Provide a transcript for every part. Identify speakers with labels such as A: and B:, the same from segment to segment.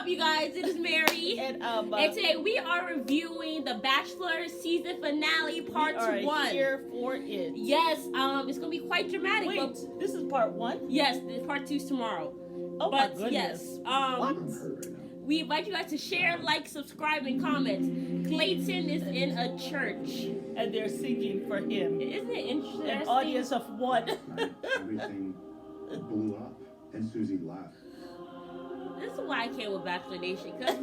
A: you guys? It is Mary.
B: And
A: today we are reviewing the Bachelor season finale part 1.
B: We are here for it.
A: Yes, it's gonna be quite dramatic.
B: Wait,
A: but
B: this is part 1?
A: Yes, the part 2 is tomorrow.
B: Oh my goodness.
A: Yes,
B: what?
A: We invite you guys to share, like, subscribe, and comment. Clayton is in a church.
B: And they're singing for him.
A: Isn't it interesting?
B: An audience of 1.
C: Everything blew up, and Susie left.
A: This is why I came with Bachelor Nation. Because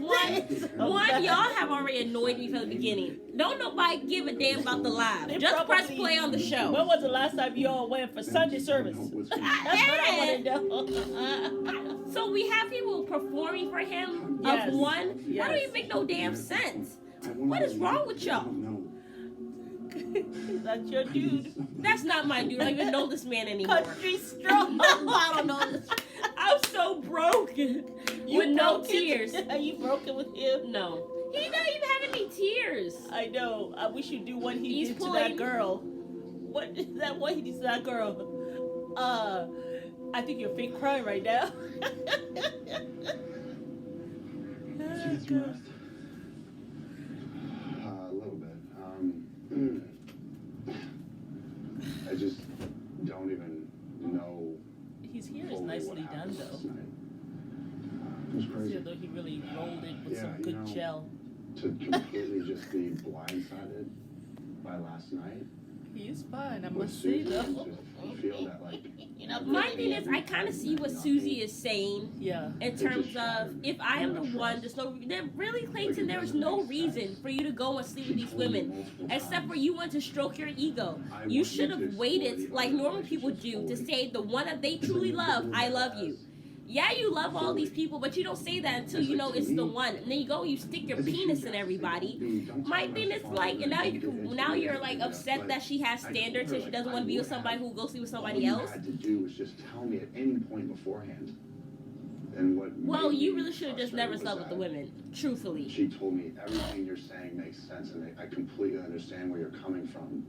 A: one, y'all have already annoyed me from the beginning. Don't nobody give a damn about the live. Just press play on the show.
B: When was the last time you all went for Sunday service? That's what I want to know.
A: So we have people performing for him of 1.
B: Yes.
A: That don't even make no damn sense. What is wrong with y'all?
B: That's your dude.
A: That's not my dude. I don't even know this man anymore.
B: Country strong.
A: I don't know this. I'm so broken. With no tears.
B: Are you broken with him?
A: No. He doesn't even have any tears.
B: I know. I wish you'd do what he did to that girl. What is that? What he did to that girl? I think you're fake crying right now.
C: A little bit. I just don't even know.
B: His hair is nicely done, though.
C: It was crazy.
B: Though he really rolled it with some good gel.
C: To completely just be blindsided by last night.
B: He is fine, I must say, though.
C: Feel that, like,
A: my thing is, I kind of see what Susie is saying.
B: Yeah.
A: In terms of, if I am the one, really, Clayton, there is no reason for you to go and sleep with these women, except for you want to stroke your ego. You should have waited, like normal people do, to say the one that they truly love, I love you. Yeah, you love all these people, but you don't say that until you know it's the one. And then you go, you stick your penis in everybody. My thing is like, and now you're like upset that she has standards and she doesn't want to be with somebody who will go sleep with somebody else.
C: All you had to do was just tell me at any point beforehand. And what?
A: Well, you really should have just never slept with the women, truthfully.
C: She told me everything you're saying makes sense, and I completely understand where you're coming from.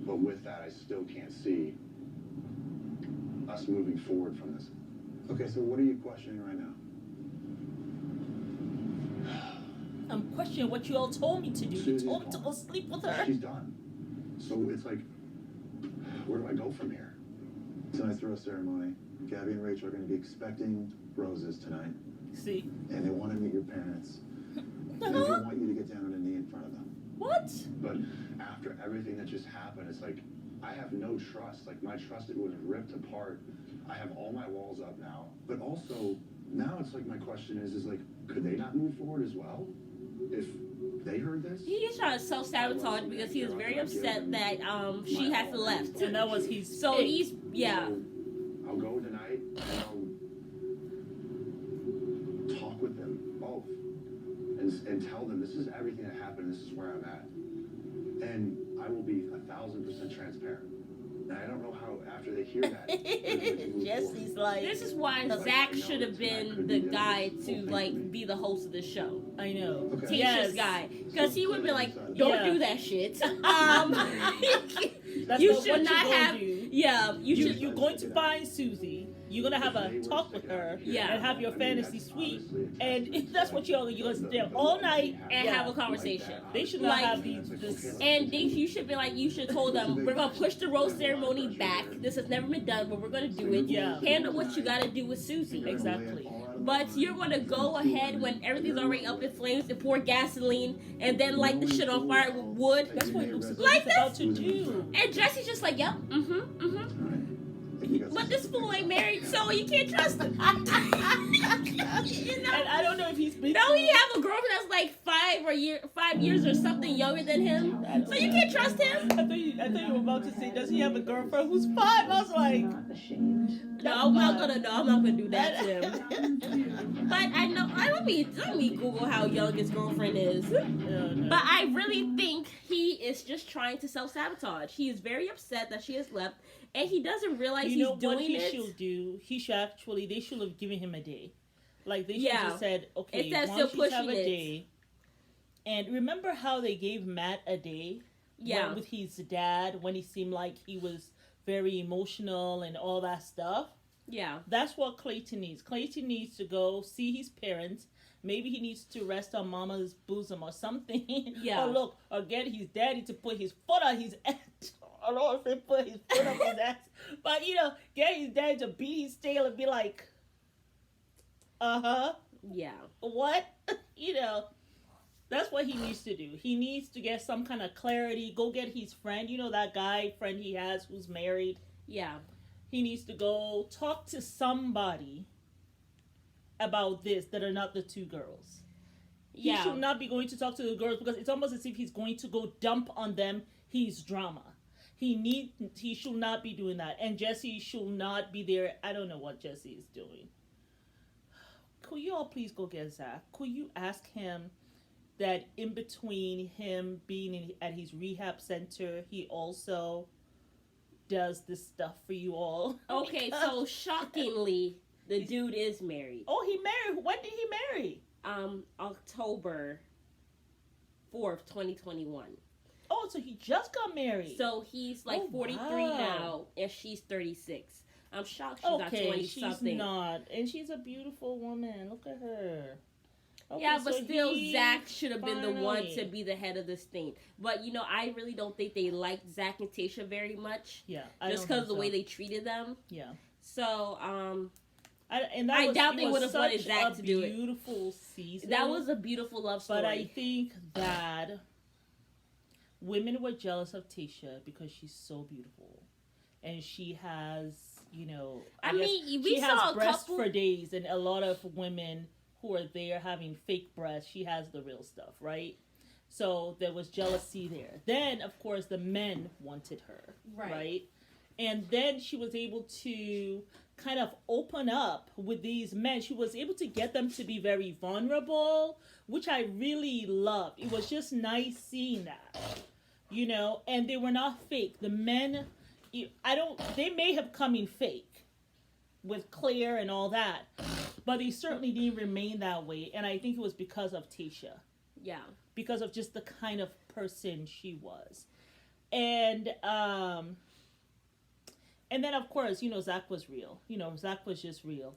C: But with that, I still can't see us moving forward from this. Okay, so what are you questioning right now?
B: I'm questioning what you all told me to do. You told me to go sleep with her.
C: She's done. So it's like, where do I go from here? Tonight's throw ceremony. Gabby and Rachel are going to be expecting roses tonight.
B: See?
C: And they want to meet your parents. And they want you to get down on a knee in front of them.
B: What?
C: But after everything that just happened, it's like, I have no trust. Like, my trust, it was ripped apart. I have all my walls up now. But also, now it's like, my question is like, could they not move forward as well? If they heard this?
A: He's trying to self-sabotage because he was very upset that she has left.
B: And that was his
A: So
B: pick.
A: he's, yeah.
C: I'll go tonight and I'll talk with them both. And tell them this is everything that happened, this is where I'm at. And I will be 1,000% transparent. And I don't know how, after they hear that,
B: Jesse's like...
A: This is why Zach should have been the guy to, like, be the host of the show.
B: I know.
C: Okay.
A: Tasha's guy. Because he would have been like, don't do that shit. You should not have... Yeah,
B: You're going to find Susie. You're going to have a talk with her.
A: Yeah.
B: And have your fantasy suite. And if that's what you're going to sit there all night
A: and have a conversation.
B: They should not have this.
A: And you should be like, you should have told them, we're going to push the rose ceremony back. This has never been done, but we're going to do it.
B: Yeah.
A: Handle what you got to do with Susie.
B: Exactly.
A: But you're going to go ahead when everything's already up in flames and pour gasoline and then light the shit on fire with wood.
B: That's what Luke's
A: like
B: about to do.
A: And Jesse's just like, yep, But this fool ain't married, so you can't trust him. You know?
B: And I don't know if he's been...
A: No, he have a girlfriend that's like 5 years or something younger than him. So you can't trust him.
B: I thought you were about to say, does he have a girlfriend who's 5? I was like...
A: No, I'm not gonna do that to him. But I know, let me Google how young his girlfriend is. But I really think he is just trying to self-sabotage. He is very upset that she has left, and he doesn't realize he's doing it.
B: What he should do? They should have given him a day. Like, they should have said, okay, why don't you have a day? And remember how they gave Matt a day?
A: Yeah.
B: With his dad, when he seemed like he was very emotional and all that stuff.
A: Yeah.
B: That's what Clayton needs. Clayton needs to go see his parents Maybe he needs to rest on mama's bosom or something.
A: Yeah.
B: Or look, or get his daddy to put his foot on his ass. I don't know if he put his foot on his ass. But, get his daddy to beat his tail and be like,
A: yeah.
B: What? That's what he needs to do. He needs to get some kind of clarity. Go get his friend. That guy friend he has who's married.
A: Yeah.
B: He needs to go talk to somebody about this that are not the two girls. He should not be going to talk to the girls because it's almost as if he's going to go dump on them his drama. He should not be doing that. And Jesse should not be there. I don't know what Jesse is doing. Could you all please go get Zach? Could you ask him that in between him being at his rehab center, he also does this stuff for you all?
A: Okay, so shockingly, the dude is married.
B: Oh, he married. When did he marry?
A: October 4th, 2021.
B: Oh, so he just got married.
A: So he's like 43 now, and she's 36. I'm shocked she's not 20 something.
B: She's not. And she's a beautiful woman. Look at her. Okay,
A: yeah, but still, Zach should have been the one to be the head of this thing. But, I really don't think they liked Zach and Tayshia very much.
B: Yeah.
A: Just because of the way they treated them.
B: Yeah.
A: So,
B: I
A: doubt they would have wanted Zach to do it.
B: Beautiful season.
A: That was a beautiful love story.
B: But I think that women were jealous of Tayshia because she's so beautiful. And she has, she has breasts for days. And a lot of women who are there having fake breasts, she has the real stuff, right? So there was jealousy there. Then, of course, the men wanted her, right? And then she was able to kind of open up with these men. She was able to get them to be very vulnerable, which I really loved. It was just nice seeing that, and they were not fake. The men, they may have come in fake with Claire and all that, but they certainly didn't remain that way. And I think it was because of Tayshia.
A: Yeah.
B: Because of just the kind of person she was. And then, of course, Zach was real. Zach was just real.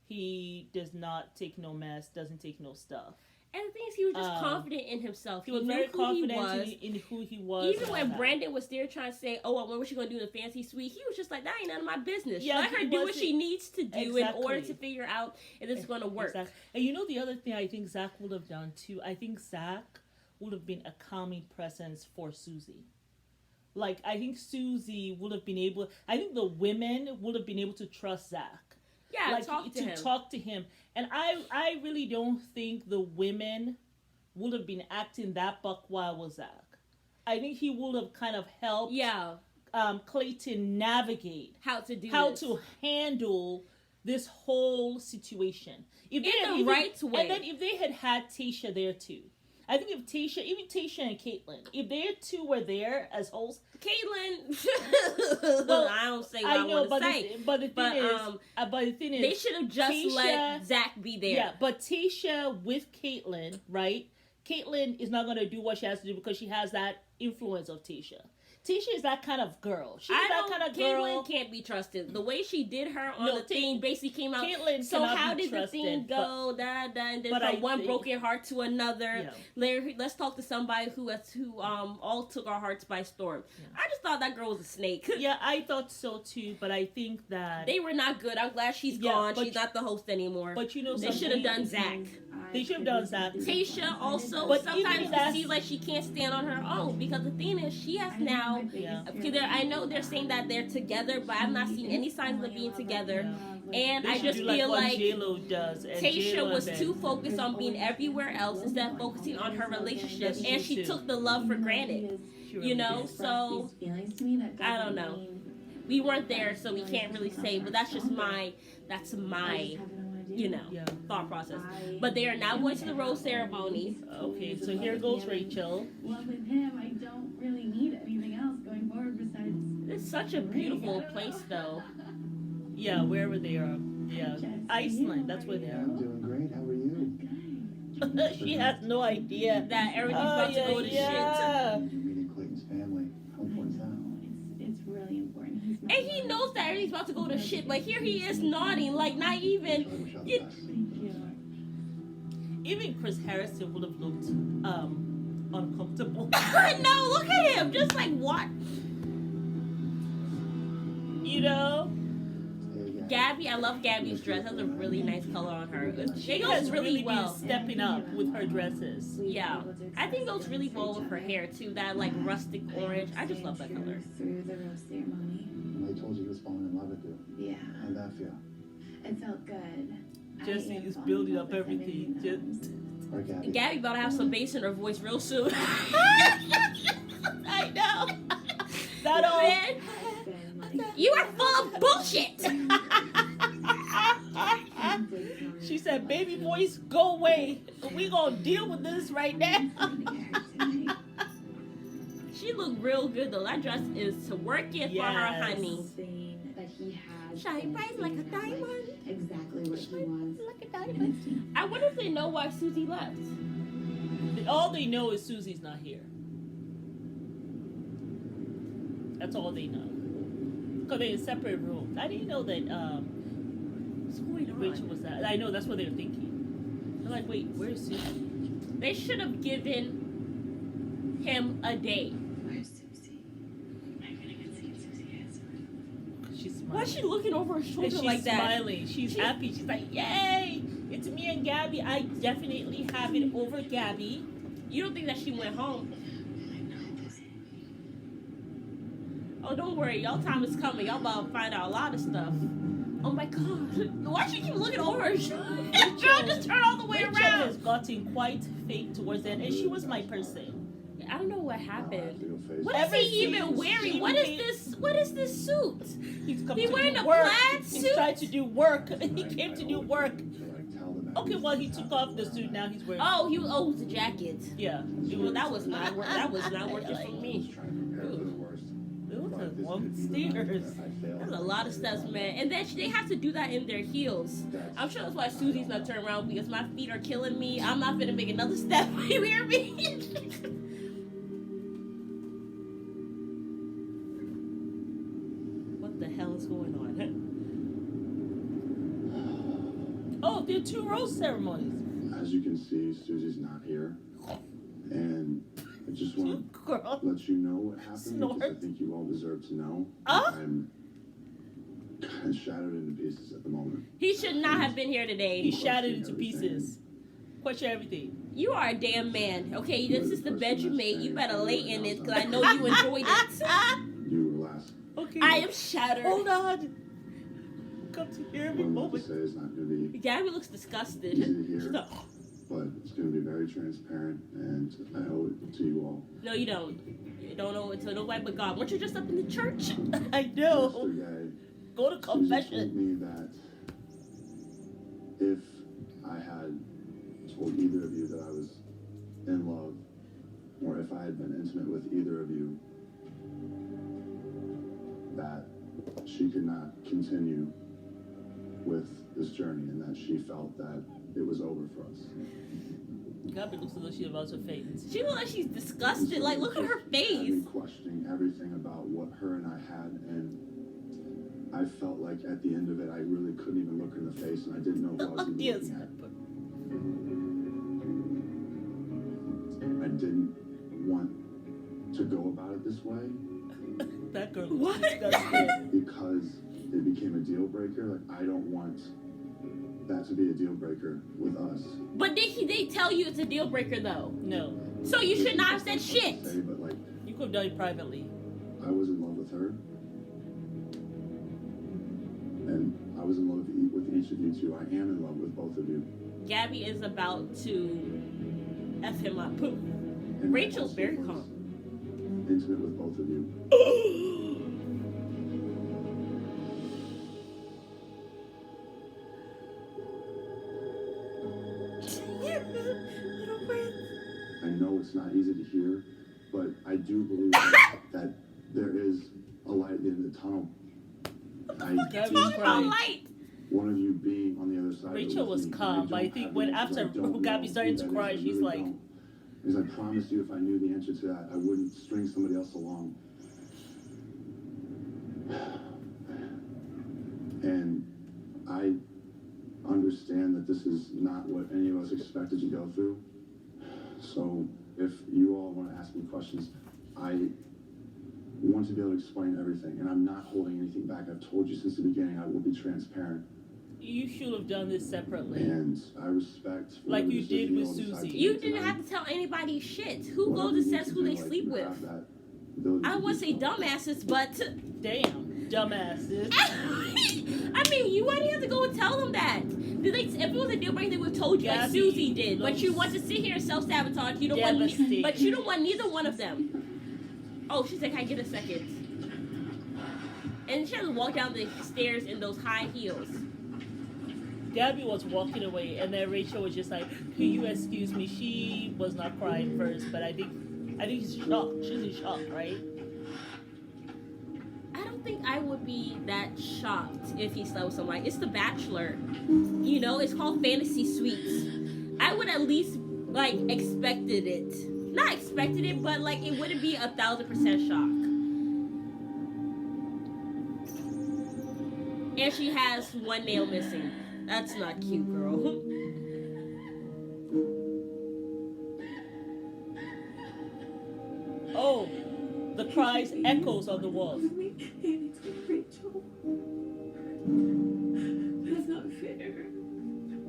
B: He does not take no mess, doesn't take no stuff.
A: And the thing is, he was just confident in himself.
B: He was very confident in who he was.
A: Even when Brandon was there trying to say, I wonder what she's going to do in the fancy suite, he was just like, that ain't none of my business.
B: Yeah,
A: let her do what she needs to do in order to figure out if this is going to work.
B: Exactly. And the other thing I think Zach would have done, too, I think Zach would have been a calming presence for Susie. Like, I think Susie would have been able, I think the women would have been able to trust Zach.
A: Yeah,
B: like, talk to him. And I really don't think the women would have been acting that buck wild with Zach. I think he would have kind of helped Clayton navigate
A: how to
B: handle this whole situation. If
A: the right way.
B: And then if they had Tayshia there too. I think if Tayshia and Caitlyn, if they two were there as hosts,
A: Caitlyn, well, I don't say what I want to say.
B: But the thing is,
A: they should have just
B: Tayshia, let
A: Zach be there.
B: Yeah, but Tayshia with Caitlyn, right? Caitlyn is not going to do what she has to do because she has that influence of Tayshia. Tayshia is that kind of girl. She's that kind of girl.
A: Caitlyn can't be trusted. The way she did her on the thing basically came out.
B: Caitlyn
A: so how did the thing go? And then from one broken heart to another. Yeah. Let's talk to somebody who all took our hearts by storm. Yeah. I just thought that girl was a snake.
B: Yeah, I thought so too. But I think that
A: they were not good. I'm glad she's gone. She's not the host anymore.
B: But
A: they should have done Zach.
B: They should have done Zach.
A: Tayshia also, but sometimes it seems like she can't stand on her own because the thing is, she has now. I know they're saying that they're together, but I've not seen any signs of them being together. And I just feel like Tayshia was too focused on being everywhere else instead of focusing on her relationship, and she took the love for granted. So I don't know. We weren't there, so we can't really say. But that's just my thought process. But they are now going to the rose ceremony.
B: Okay, so here goes Rachel.
D: Well, with him, I don't really need anything else going forward besides.
A: It's such a beautiful place, though.
B: Yeah, wherever they are. Yeah, Iceland. That's where they are.
C: I'm doing great. How are you?
B: She has no idea
A: that everything's about to go to shit.
C: You're meeting Clayton's family. How important is that?
D: It's really important.
A: And he knows that everything's about to go to shit, but here he is nodding, like not even.
B: Even Chris Harrison would have looked uncomfortable.
A: No, look at him. Just like what?
B: You know?
A: Gabby, I love Gabby's dress. That's a really nice color on her. She goes really well.
B: Stepping up with her dresses.
A: Yeah, I think it goes really well with her hair too. That like rustic orange. I just love that color.
D: Through the rose ceremony.
C: I told you he was falling in love with you.
D: Yeah.
C: How'd that feel?
D: It felt good.
B: Jesse is building up everything.
C: Or Gabby?
A: Gabby about to have some bass in her voice real soon.
B: I know. That all.
A: Man, you are full of bullshit.
B: She said, "Baby voice, go away. We gonna deal with this right now."
A: She looked real good though. That dress is to work it for her, honey.
D: That he has
A: Shine bright like a diamond.
D: exactly what he wants.
A: Like a diamond. I wonder if they know why Susie left.
B: All they know is Susie's not here. That's all they know. Because they're in separate rooms. I didn't know that
A: What's going on?
B: Rachel was that. I know, that's what they're thinking. They're like, wait, where's Susie?
A: They should have given him a day.
D: Where's Susie? I really haven't seen Susie yet.
B: She's smiling.
A: Why is she looking over her
B: And
A: shoulder
B: she's
A: like that?
B: smiling. She's happy. She's like, yay! It's me and Gabby. I definitely have it over Gabby.
A: You don't think that she went home? Oh, don't worry. Y'all time is coming. Y'all about to find out a lot of stuff. Oh my god. Why she keep looking over her shoulder? Girl, just turn all the way
B: Rachel
A: around.
B: has gotten quite fake towards that, and she was my person.
A: I don't know what happened. What
C: What
A: is he even wearing? What is this? What is this suit?
B: He's come
A: He
B: to
A: wearing
B: do
A: a
B: work.
A: plaid
B: He's
A: suit?
B: trying to do work. He came to do work. Okay, well, he took off the suit. Now he's wearing.
A: Oh, it was a jacket.
B: Yeah.
A: Well, that was not working for me.
B: It was a long stairs.
A: That's a lot of steps, man. And then they have to do that in their heels. I'm sure that's why Susie's not turning around, because my feet are killing me. I'm not gonna make another step. You hear me? What the hell is going on?
B: Oh, there are 2 rose ceremonies.
C: As you can see, Susie's not here. And I just want to
B: Girl.
C: let you know what happened,
B: Snort.
C: because I think you all deserve to know. I'm kind of shattered into pieces at the moment.
A: He should not have been here
B: He
A: today.
B: shattered into pieces. Question everything.
A: You are a damn man. Okay, this is the bed you made. You better lay in it, because I know you enjoyed it.
C: You were last.
B: Okay.
A: I am shattered.
B: Hold on. Come to hear me.
C: What I'm about to say is not going to be
A: Gabby looks disgusted.
C: easy to
A: She's
C: hear,
A: like,
C: but it's going to be very transparent, and I owe it to you all.
A: no, you don't. You don't know it to nobody but God. Weren't you just up in the church?
B: I know.
C: Yesterday,
B: Go to
C: Susie told
B: confession.
C: me that if I had told either of you that I was in love, or if I had been intimate with either of you, that she could not continue with this journey, and that she felt that it was over for us.
B: Gabby looks as though she's about to faint.
A: She looks like she's disgusted. Like, look at her
C: I've
A: face.
C: been questioning everything about what her and I had, and I felt like at the end of it, I really couldn't even look her in the face, and I didn't know who I was even
B: Yes.
C: looking at. I didn't want to go about it this way
B: That girl
A: What?
B: looks disgusting.
C: because it became a deal breaker. Like, I don't want that to be a deal breaker with us.
A: But they tell you it's a deal breaker, though.
B: No.
A: So you should not have said shit.
C: Say, but like,
B: You could have done it privately.
C: I was in love with her, and I was in love with each of you two. I am in love with both of you.
A: Gabby is about to F him up.
C: And I
A: Rachel's
C: also
A: very
C: was
A: calm.
C: Intimate with both of you. I know it's not easy to hear, but I do believe that there is a light at the end of the tunnel.
B: Gabby's
A: Talk about
B: crying.
A: light.
C: One of you being on the other side.
B: Rachel
C: with
B: was
C: me,
B: calm,
C: and
B: but I
C: don't
B: think
C: have
B: when
C: the answers.
B: after
C: I don't
B: Gabby
C: know
B: started
C: who
B: to
C: that
B: cry,
C: is. I
B: she's
C: really
B: like-
C: don't. Because I promised you if I knew the answer to that, I wouldn't string somebody else along. And I understand that this is not what any of us expected to go through. So if you all want to ask me questions, I want to be able to explain everything, and I'm not holding anything back. I've told you since the beginning I will be transparent.
B: You should have done this separately.
C: And I respect...
B: Like you did with Susie.
A: You didn't have to tell anybody shit. Who goes and says who they sleep with? I don't want to say dumbasses, but...
B: Damn, dumbasses.
A: I mean, you wouldn't have to go and tell them that. If it was a deal breaker, they would have told you, like Susie did. But you want to sit here and self-sabotage. You don't want, but you don't want neither one of them. Oh, she said, can I get a second? And she had to walk down the stairs in those high heels.
B: Gabby was walking away, and then Rachel was just like, can you excuse me? She was not crying first, but I think she's shocked. She's in shock, right?
A: I don't think I would be that shocked if he slept with somebody. It's The Bachelor. You know, it's called Fantasy Suites. I would at least, like, expected it. Not expected it, but, like, it wouldn't be 1,000% shock. And she has one nail missing. That's not cute, girl.
B: Oh, the cries echoes on the walls.
D: Rachel. That's not fair.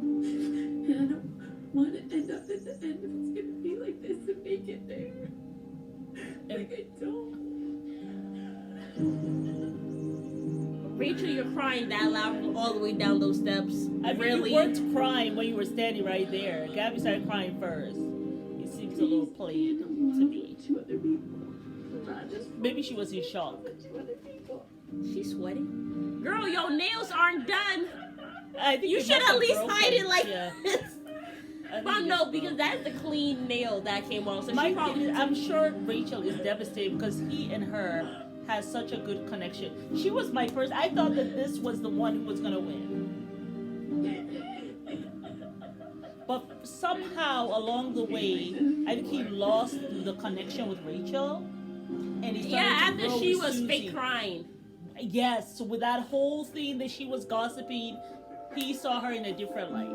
D: And I don't want to end up at the end if it's going to be like this and make it there. Like, I don't.
A: Rachel, you're crying that loud all the way down those steps.
B: I mean,
A: really?
B: You weren't crying when you were standing right there. Gabby started crying first. He seems a little played to me.
D: To other people. Not just
B: Maybe she was in shock.
D: to other people.
A: She's sweating. Girl, your nails aren't done.
B: I think
A: You
B: it
A: should
B: must
A: at
B: have
A: least
B: broken.
A: hide it like
B: Yeah.
A: this.
B: I think
A: Well,
B: it
A: no,
B: just
A: because
B: broke.
A: that's the clean nail that came off. So
B: My
A: she probably.
B: thing is, I'm sure Rachel is devastated because he and her has such a good connection. She was my first. I thought that this was the one who was gonna win. But somehow along the way, I think he lost the connection with Rachel, and he started
A: Yeah,
B: to
A: after
B: grow
A: she
B: with
A: was
B: Susie.
A: fake crying.
B: Yes, so with that whole thing that she was gossiping, he saw her in a different light.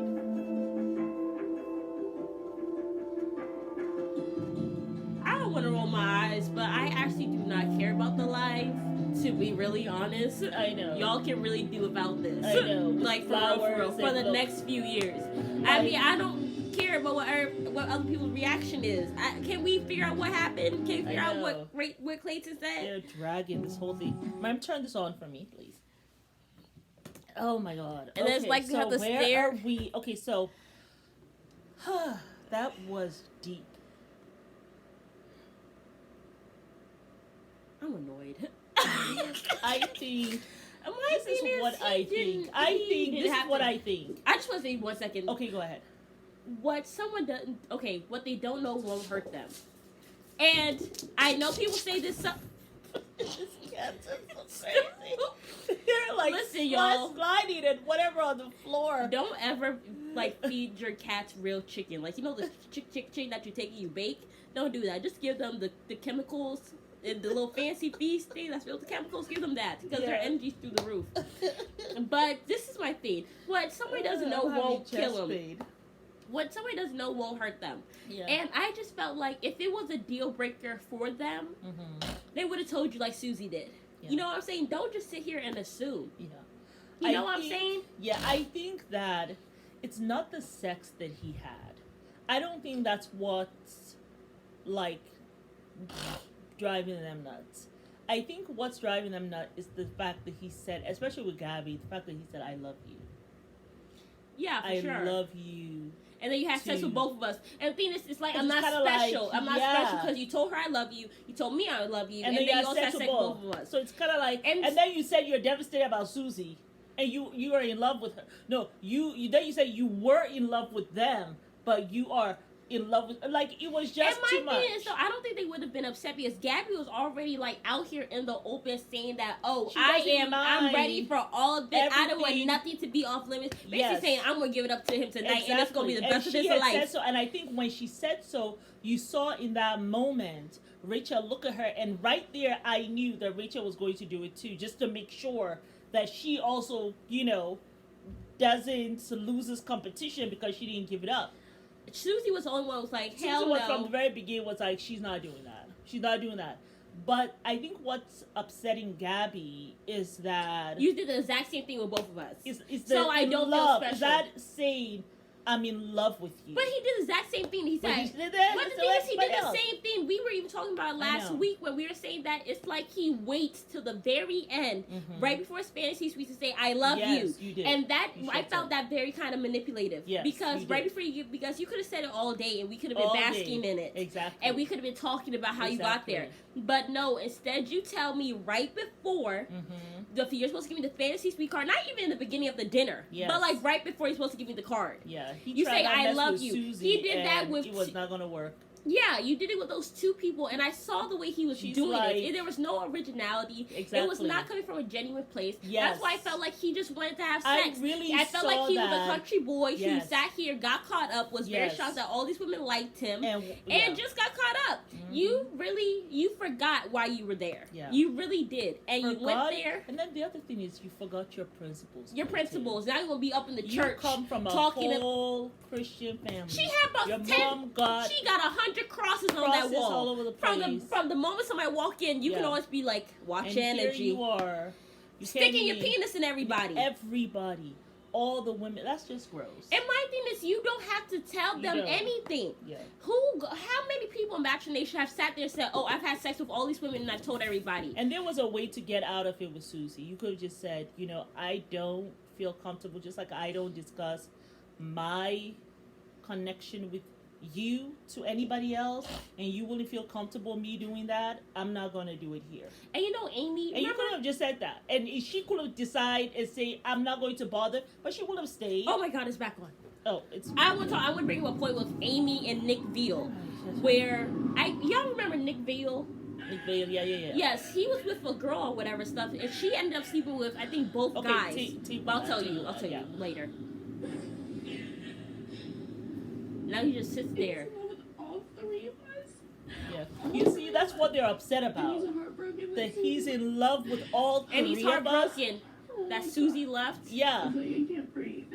A: I don't want to roll my eyes, but I actually do not care about the life. To be really honest,
B: I know.
A: Y'all can really do without this.
B: I know.
A: Like for real, for the next few years. I mean, I don't care about what other people's reaction is. Can we figure out what happened? Can we figure out what Clayton said?
B: They're dragging this whole thing. Ma'am, turn this on for me, please. Oh my God.
A: And then it's like you have to
B: where
A: stare.
B: are we? Okay, so that was deep.
A: I'm annoyed.
B: I think
A: My
B: this is
A: thing
B: what
A: he
B: I think.
A: didn't-
B: I
A: he
B: think
A: didn't
B: this is
A: have
B: what
A: to-
B: I think.
A: I just want to say 1 second.
B: Okay, go ahead.
A: What someone doesn't, okay, what they don't know won't hurt them. And I know people say this.
B: This cat's so crazy. They're like
A: Listen, y'all.
B: sliding and whatever on the floor.
A: Don't ever like feed your cats real chicken. Like, you know the chicken that you take and you bake? Don't do that. Just give them the chemicals and the little fancy feast thing that's filled with chemicals. Give them that because their energy's through the roof. But this is my thing. What somebody doesn't know won't kill them. What somebody doesn't know won't hurt them.
B: Yeah.
A: And I just felt like if it was a deal breaker for them, they would have told you like Susie did.
B: Yeah.
A: You know what I'm saying? Don't just sit here and assume.
B: Yeah.
A: You know what I'm saying?
B: Yeah, I think that it's not the sex that he had. I don't think that's what's like driving them nuts. I think what's driving them nuts is the fact that he said, especially with Gabby, the fact that he said, "I love you."
A: Yeah, for sure.
B: I love you.
A: And then you had sex with both of us. And the thing is, it's like, I'm not
B: kinda
A: special.
B: like,
A: I'm not special because you told her I love you. You told me I love you. And then you also had sex with both of us.
B: So it's kind of like, and then you said you're devastated about Susie. And you are in love with her. No, then you said you were in love with them, but you are in love with, like, it was just too much.
A: And my thing is, though, I don't think they would have been upset because Gabby was already, like, out here in the open saying that, I'm ready for all of this. I don't want nothing to be off limits. Basically saying, I'm going to give it up to him tonight, and it's going to be the best of his life.
B: And I think when she said so, you saw in that moment, Rachel look at her, and right there, I knew that Rachel was going to do it too, just to make sure that she also, doesn't lose this competition because she didn't give it up.
A: Susie was the only one who was like, hell
B: Susie
A: no.
B: From the very beginning was like, she's not doing that. She's not doing that. But I think what's upsetting Gabby is that
A: you did the exact same thing with both of us.
B: So
A: I don't
B: love,
A: feel special.
B: Is that saying I'm in love with you?
A: But he did the exact same thing. He said,
B: but the thing
A: is, he did the same thing. We were even talking about it last week when we were saying that it's like he waits till the very end, right before his fantasy suite to say, I love you.
B: You did.
A: And that, I felt that very kind of manipulative.
B: Yes,
A: because right before because you could have said it all day and we could have been basking in it.
B: Exactly.
A: And we could have been talking about how you got there. But no, instead you tell me right before you're supposed to give me the fantasy suite card, not even in the beginning of the dinner, but like right before you're supposed to give me the card.
B: Yeah,
A: you say I love you.
B: Susie,
A: he did that with.
B: It was not gonna work.
A: Yeah, you did it with those two people, and I saw the way he was doing it. There was no originality.
B: Exactly.
A: It was not coming from a genuine place.
B: Yes.
A: That's why I felt like he just wanted to have sex.
B: I
A: felt like he was a country boy who sat here, got caught up, was very shocked that all these women liked him, and just got caught up. You forgot why you were there. Yeah. You really did. And you went there.
B: And then the other thing is you forgot your principles.
A: Your principles. Now you're going to be up in the church.
B: You come from a whole Christian family.
A: She had about 10. She got 100 crosses on that wall.
B: All over the place.
A: From the moment somebody walk in, you can always be like, watch your energy.
B: Here you are. You
A: sticking your penis in everybody.
B: Everybody. All the women. That's just gross.
A: And my thing is, you don't have to tell them anything.
B: Yeah.
A: How many people in Bachelor Nation have sat there and said, oh, I've had sex with all these women and I've told everybody.
B: And there was a way to get out of it with Susie. You could have just said, I don't feel comfortable, just like I don't discuss my connection with you to anybody else, and you wouldn't feel comfortable me doing that, I'm not gonna do it here.
A: And Amy,
B: and you could have just said that, and she could have decided and say I'm not going to bother, but she would have stayed.
A: Oh my God, it's back on.
B: Oh, it's.
A: I want to bring up a point with Amy and Nick Veal, where y'all remember Nick Veal?
B: Nick Veal, yeah.
A: Yes, he was with a girl or whatever stuff, and she ended up sleeping with I think both guys. But I'll tell you later. Now he just sits there.
D: With all three of us.
B: Yeah. You see, that's what they're upset about. That he's in love with all three of us.
A: And he's heartbroken that Susie left.
B: Yeah.
D: Like, I can't breathe.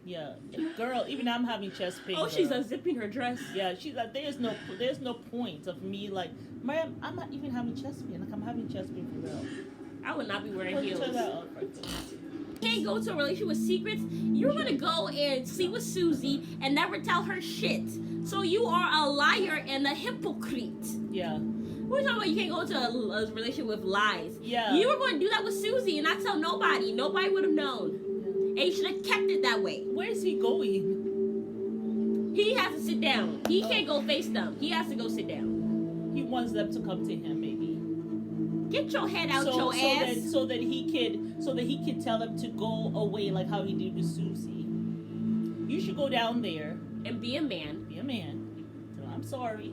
B: Yeah. Girl, even I'm having chest pain.
A: Oh, she's unzipping her dress.
B: Yeah, she's like, there's no point of me like, Mariam, I'm not even having chest pain. Like, I'm having chest pain for real.
A: I would not be wearing heels.
B: You
A: can't go into a relationship with secrets. You're gonna go and sleep with Susie and never tell her shit. So you are a liar and a hypocrite.
B: Yeah.
A: We're talking about you can't go into a relationship with lies.
B: Yeah.
A: You were going to do that with Susie and not tell nobody. Nobody would have known. And you should have kept it that way.
B: Where is he going?
A: He has to sit down. He can't go face them. He has to go sit down.
B: He wants them to come to him, maybe.
A: Get your head out your ass.
B: So that he could tell them to go away like how he did with Susie. You should go down there
A: and be a man.
B: Be a man. So I'm sorry.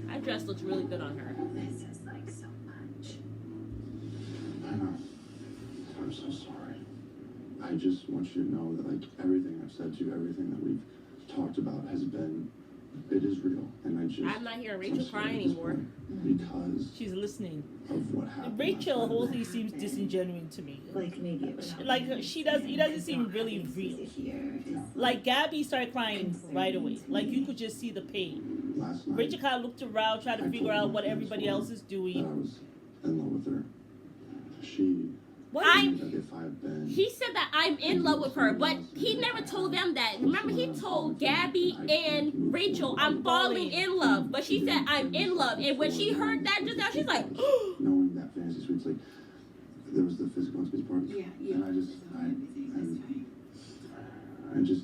A: That dress looks really good on her.
D: This is like so much.
C: I know. I'm so sorry. I just want you to know that like everything I've said to you, everything that we've talked about has been. It is real, and I'm not hearing
A: Rachel cry anymore
C: because
B: she's listening.
C: Of what happened.
B: Rachel wholly seems disingenuine to me.
D: Like maybe it was
B: he doesn't seem really real. Like Gabby started crying right away. Like you could just see the pain.
C: Last night,
B: Rachel kind of looked around, trying to figure out what everybody else is doing.
C: I was in love with her. She.
A: He said that I'm in love with her, but he never told them that. Remember, he told Gabby and Rachel, I'm falling in love. But she said, I'm in love. And when she heard that just now, she's like,
C: knowing that fantasy suite's like, there was the physical space part.
D: Yeah.
C: And I just,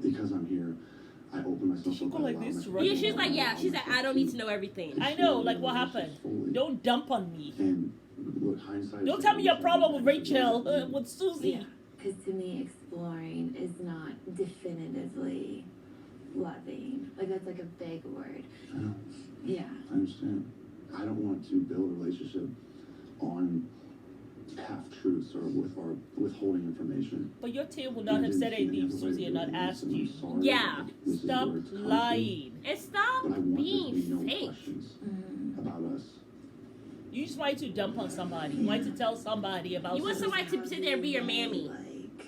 C: because I'm here, I open myself up.
B: Like this,
A: yeah, she's like, she said, I don't need to know everything.
B: I know, like what happened. Don't dump on me.
C: And look,
B: don't tell me your problem with Rachel, with Susie.
D: Yeah, because to me, exploring is not definitively loving. Like, that's like a big word.
C: I know.
D: Yeah.
C: I understand. I don't want to build a relationship on half-truths or withholding information.
B: But your team would not have said anything if Susie had not asked you.
A: Yeah.
B: Stop lying.
A: And stop being fake.
C: About us.
B: You just wanted to dump on somebody. You wanted to tell somebody about.
A: You want somebody to sit there and be your mammy.
D: Like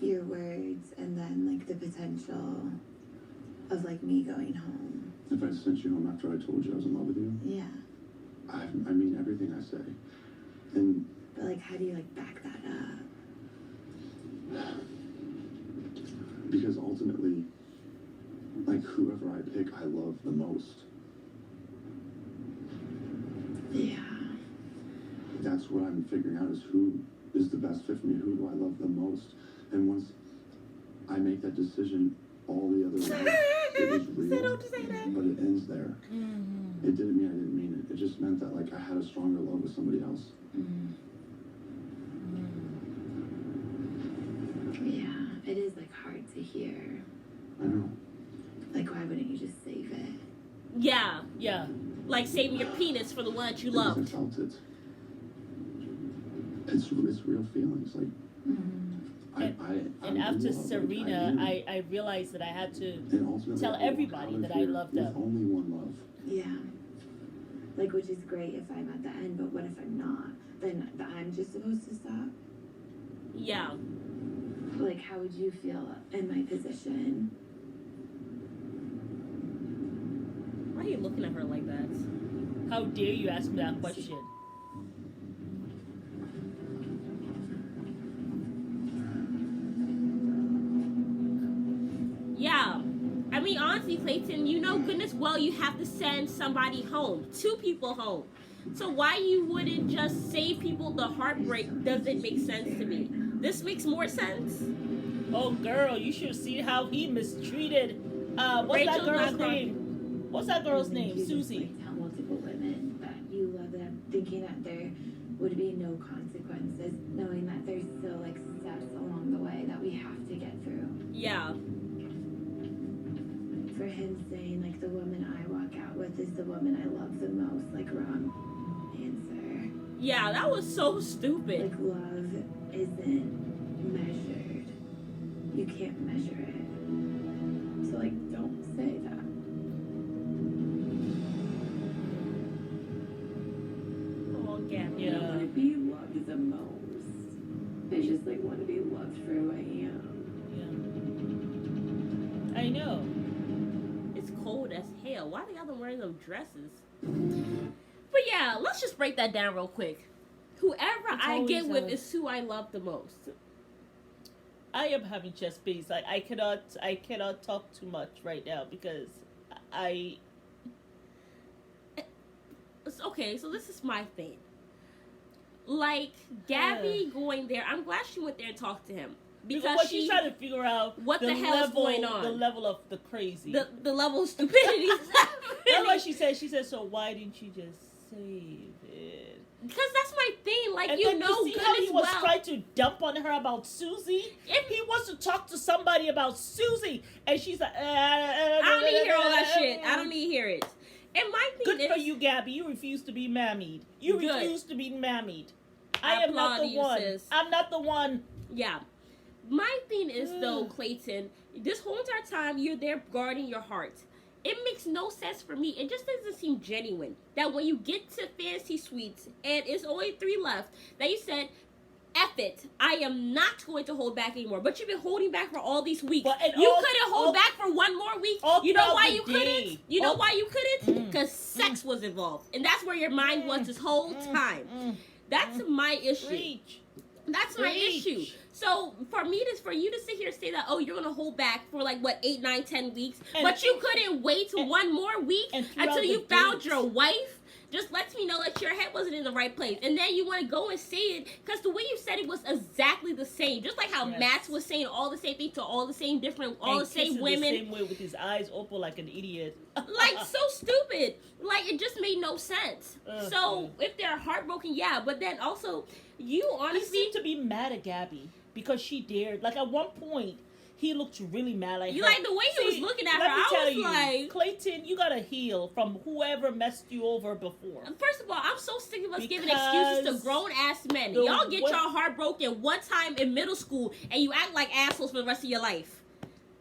D: your words, and then like the potential of like me going home.
C: If I sent you home after I told you I was in love with you?
D: Yeah.
C: I mean everything I say. And
D: but like, how do you like back that up?
C: Because ultimately, like whoever I pick, I love the most.
D: Yeah.
C: That's what I'm figuring out is who is the best fit for me. Who do I love the most? And once I make that decision, all the other love, it was real. But it ends there.
B: Mm-hmm.
C: It didn't mean I didn't mean it. It just meant that like I had a stronger love with somebody else.
D: Mm-hmm. Yeah, it is like hard to hear.
C: I know.
D: Like, why wouldn't you just save it?
A: Yeah.
B: Yeah.
A: Like saving your penis for the one that you
C: Because
A: loved.
C: I felt it. It's real feelings. Like
B: And after Serena, I realized that I had to tell everybody that I loved them.
C: Only one love.
D: Yeah. Like, which is great if I'm at the end, but what if I'm not? Then I'm just supposed to stop?
A: Yeah.
D: Like, how would you feel in my position?
A: Why are you looking at her like that?
B: How dare you ask me that question?
A: Yeah. I mean, honestly, Clayton, you know goodness well you have to send somebody home. 2 people home. So why you wouldn't just save people the heartbreak doesn't make sense to me. This makes more sense.
B: Oh, girl, you should see how he mistreated. What's that girl's name? What's that girl's name?
D: You
B: Susie.
D: just, like, tell multiple women that you love them, thinking that there would be no consequences, knowing that there's still like steps along the way that we have to get through.
A: Yeah.
D: For him saying like the woman I walk out with is the woman I love the most, like wrong answer.
A: Yeah, that was so stupid.
D: Like love isn't measured. You can't measure it. So like don't say that.
A: Oh, Gabby.
D: I don't want to be loved the most. I just like want to be loved for who I am.
B: Yeah. I know.
A: It's cold as hell. Why are y'all wearing those dresses? But yeah, let's just break that down real quick. Whoever I get with is who I love the most.
B: I am having chest pains. Like I cannot talk too much right now because
A: Okay, so this is my thing. Like Gabby going there, I'm glad she went there and talked to him. Because
B: she's trying to figure out
A: what the hell is going on.
B: The level of the crazy.
A: The level of stupidity.
B: That's what she said. She said, so why didn't you just save it?
A: Because that's my thing. Like,
B: and
A: you
B: then
A: know,
B: you see how he was trying to dump on her about Susie? If he wants to talk to somebody about Susie, and she's like,
A: I don't need to hear all that shit. I don't need to hear it. And my thing
B: Good for you, Gabby. You refuse to be mammied. You refuse to be mammied. I am not the one. Sis. I'm not the one.
A: Yeah. My thing is, though, Clayton, this whole entire time, you're there guarding your heart. It makes no sense for me. It just doesn't seem genuine that when you get to Fantasy Suites and it's only 3 left, that you said, F it, I am not going to hold back anymore. But you've been holding back for all these weeks. You couldn't hold back for 1 more week. You know why you couldn't? You know why you couldn't? Because sex was involved. And that's where your mind was this whole time. That's my issue. That's my issue. So for you to sit here and say that, oh, you're gonna hold back for like what 8, 9, 10 weeks, but you couldn't wait till 1 more week until you found your wife, just lets me know that your head wasn't in the right place. And then you want to go and say it because the way you said it was exactly the same, just like how Max was saying all the same thing to all the same different, all the same women,
B: the same way with his eyes open like an idiot,
A: like so stupid. Like it just made no sense. So if they're heartbroken, yeah, but then also you honestly
B: seem to be mad at Gabby because she dared. Like at one point, he looked really mad. Like
A: you like the way he was looking at her. I was like,
B: Clayton, you gotta heal from whoever messed you over before.
A: First of all, I'm so sick of us giving excuses to grown ass men. Y'all get y'all heart broken one time in middle school, and you act like assholes for the rest of your life.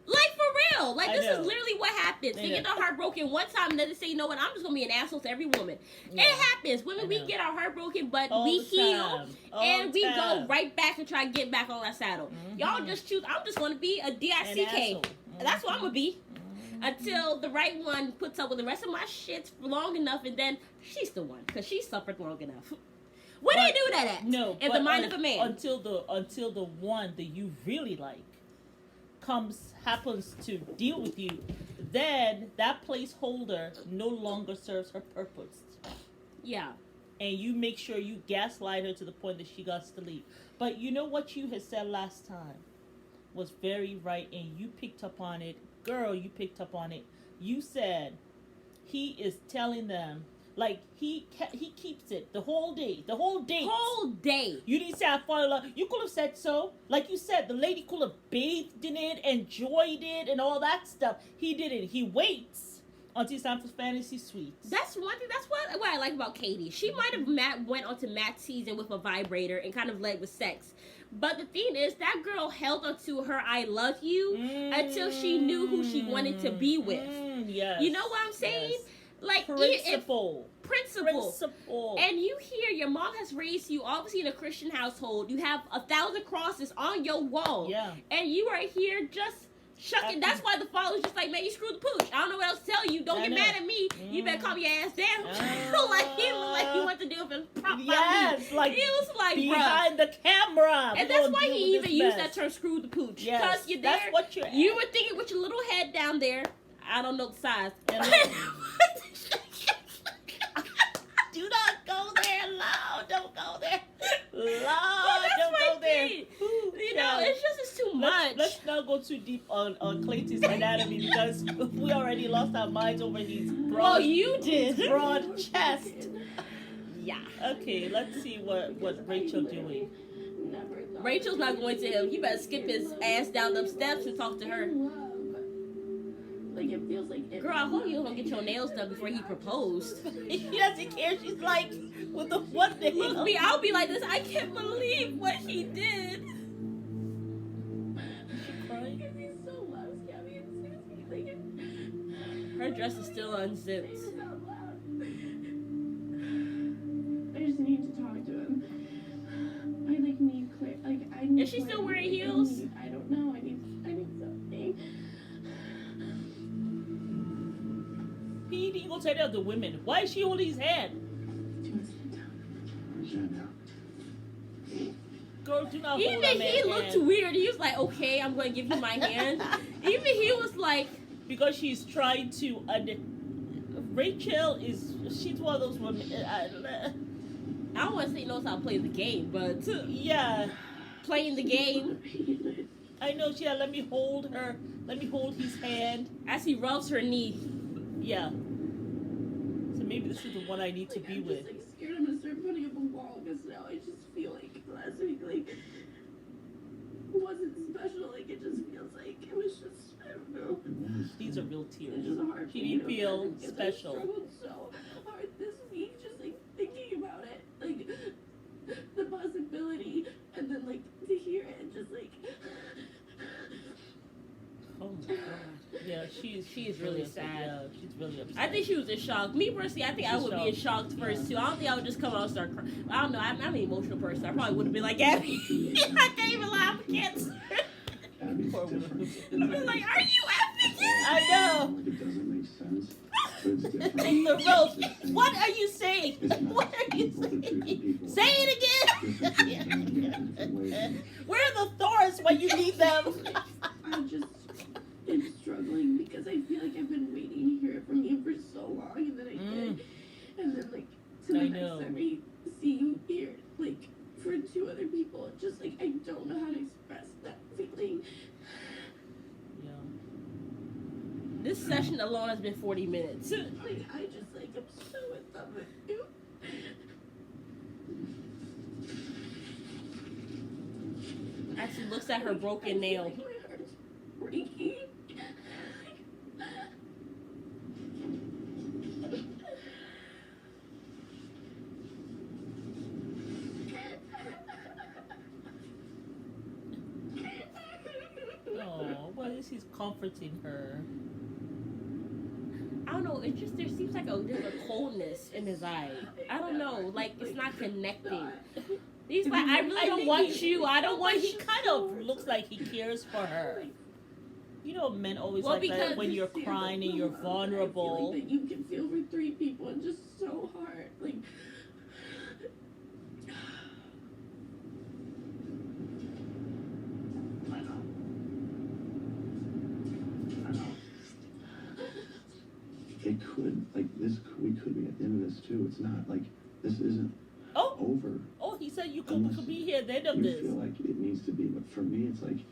A: Like for real. Like, this is literally what happens. They get their heart broken one time, and then they say, you know what, I'm just going to be an asshole to every woman. Yeah. It happens. Women, we get our heart broken, but we heal, and we go right back and try to get back on that saddle. Mm-hmm. Y'all just choose, I'm just going to be a D-I-C-K. Mm-hmm. That's what I'm going to be. Mm-hmm. Until the right one puts up with the rest of my shit long enough, and then she's the one, because she suffered long enough. Where do you do that at?
B: No,
A: in the mind of a man.
B: Until the one that you really like happens to deal with you, then that placeholder no longer serves her purpose.
A: Yeah.
B: And you make sure you gaslight her to the point that she got to leave. But you know what you had said last time was very right, and you picked up on it. Girl, you picked up on it. You said he is telling them, like, he keeps it the whole day. The whole day.
A: Whole day.
B: You didn't say I fall in love. You could have said so. Like you said, the lady could have bathed in it, enjoyed it, and all that stuff. He didn't. He waits until it's time for fantasy suites.
A: That's one thing. That's what I like about Katie. She might have went onto Matt's season with a vibrator and kind of led with sex. But the thing is, that girl held onto her "I love you" until she knew who she wanted to be with.
B: Yes.
A: You know what I'm saying?
B: Yes.
A: Like
B: principle.
A: And you hear your mom has raised you obviously in a Christian household. You have 1,000 crosses on your wall.
B: Yeah.
A: And you are here just shucking. That's why the father's just like, man, you screwed the pooch. I don't know what else to tell you. Don't get mad at me. You better calm your ass down. Like he looked like he went to deal with him.
B: Yes, like
A: it was like
B: behind the camera.
A: And that's why he even used that term, screw the pooch.
B: Yes.
A: Because you're there.
B: That's what
A: you were thinking with your little head down there. I don't know the size. Do not go there, Lord. Don't go there. Lord, don't go there. You know, it's too much.
B: Let's not go too deep on Clayton's anatomy because we already lost our minds over his broad, broad chest.
A: Yeah.
B: Okay, let's see what Rachel doing.
A: Rachel's not going to him. You better skip his ass down them steps and talk to her.
D: Like it feels like
A: girl, I hope you don't get your nails done before he proposed.
B: She doesn't care. She's like, with the one nail.
A: Look, me, I'll be like this. I can't believe what he did.
D: Because he so loves Gabby and Susie.
A: Her dress is still unzipped.
D: I just need to talk to him. I need clear. I need.
A: Is she still wearing heels?
D: I don't know. I need something.
B: He didn't go tell the other women. Why is she holding his hand? Girl, do not hold
A: even
B: that man's
A: he looked
B: hand.
A: Weird. He was like, okay, I'm going to give you my hand. Even he was like...
B: Because she's trying to... Rachel is... She's one of those women...
A: I don't want to say he knows how to play the game, but...
B: Yeah.
A: Playing the game.
B: I know, yeah, let me hold her. Let me hold his hand.
A: As he rubs her knee.
B: Yeah. So maybe this is the one I need to be with.
D: I'm just scared I'm gonna start putting up a wall because now I just feel like last week it wasn't special. Like it just feels like it was just I don't know.
B: These are real tears.
D: It's just hard.
B: She didn't feel special.
D: I struggled so hard this week just thinking about it, the possibility, and then to hear it and just
B: Oh my god. Yeah, she is really
A: sad.
B: Yeah, she's really upset.
A: I think she was in shock. Me personally, I think I would be in shock first too. I don't think I would just come out and start crying. I don't know. I'm an emotional person. I probably would have been like Gabby. I can't even lie. I'm a cancer. I'd be like, are you effing kidding?
B: I know.
C: It doesn't make sense.
B: The roast. What are you saying? What are you saying? Say it again. Where are the thorns when you need them?
D: I just am struggling because I feel like I've been waiting to hear it from you for so long, and then I did, and then to the next time I see you here for 2 other people, it's just I don't know how to express that feeling.
B: Yeah.
A: This session alone has been 40 minutes.
D: I just I'm so in love with you.
A: As she looks at her broken nail.
D: My heart's breaking.
B: Oh, what least he's comforting her.
A: I don't know. It just, there seems like there's a coldness in his eye. I don't know. Like, it's not connecting. He's like, I really don't want you. I don't want you.
B: He kind of looks like he cares for her. You know, men always like that when you're crying and you're vulnerable.
D: Like that you can feel for 3 people and just so hard. Like,
C: I know. It could, like, we could be at the end of this too. It's not like this isn't over.
B: Oh, he said you could be here at the end of this.
C: You feel like it needs to be, but for me, it's like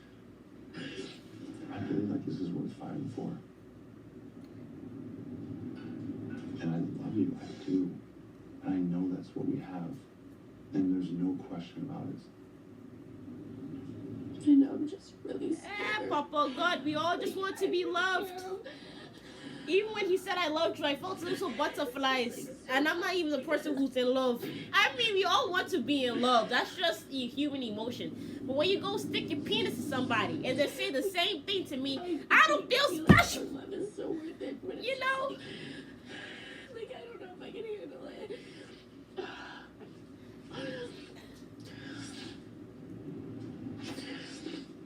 C: I feel like this is worth fighting for. And I love you, I do. And I know that's what we have. And there's no question about it.
D: I know, I'm just really scared.
A: Papa, God, we all just want to be loved. Even when he said I loved you, I felt little butterflies. And I'm not even the person who's in love. I mean, we all want to be in love. That's just a human emotion. But when you go stick your penis to somebody and they say the same thing to me, I don't feel special.
D: Love is so worth it.
A: You know?
D: Like, I don't know if I can handle it.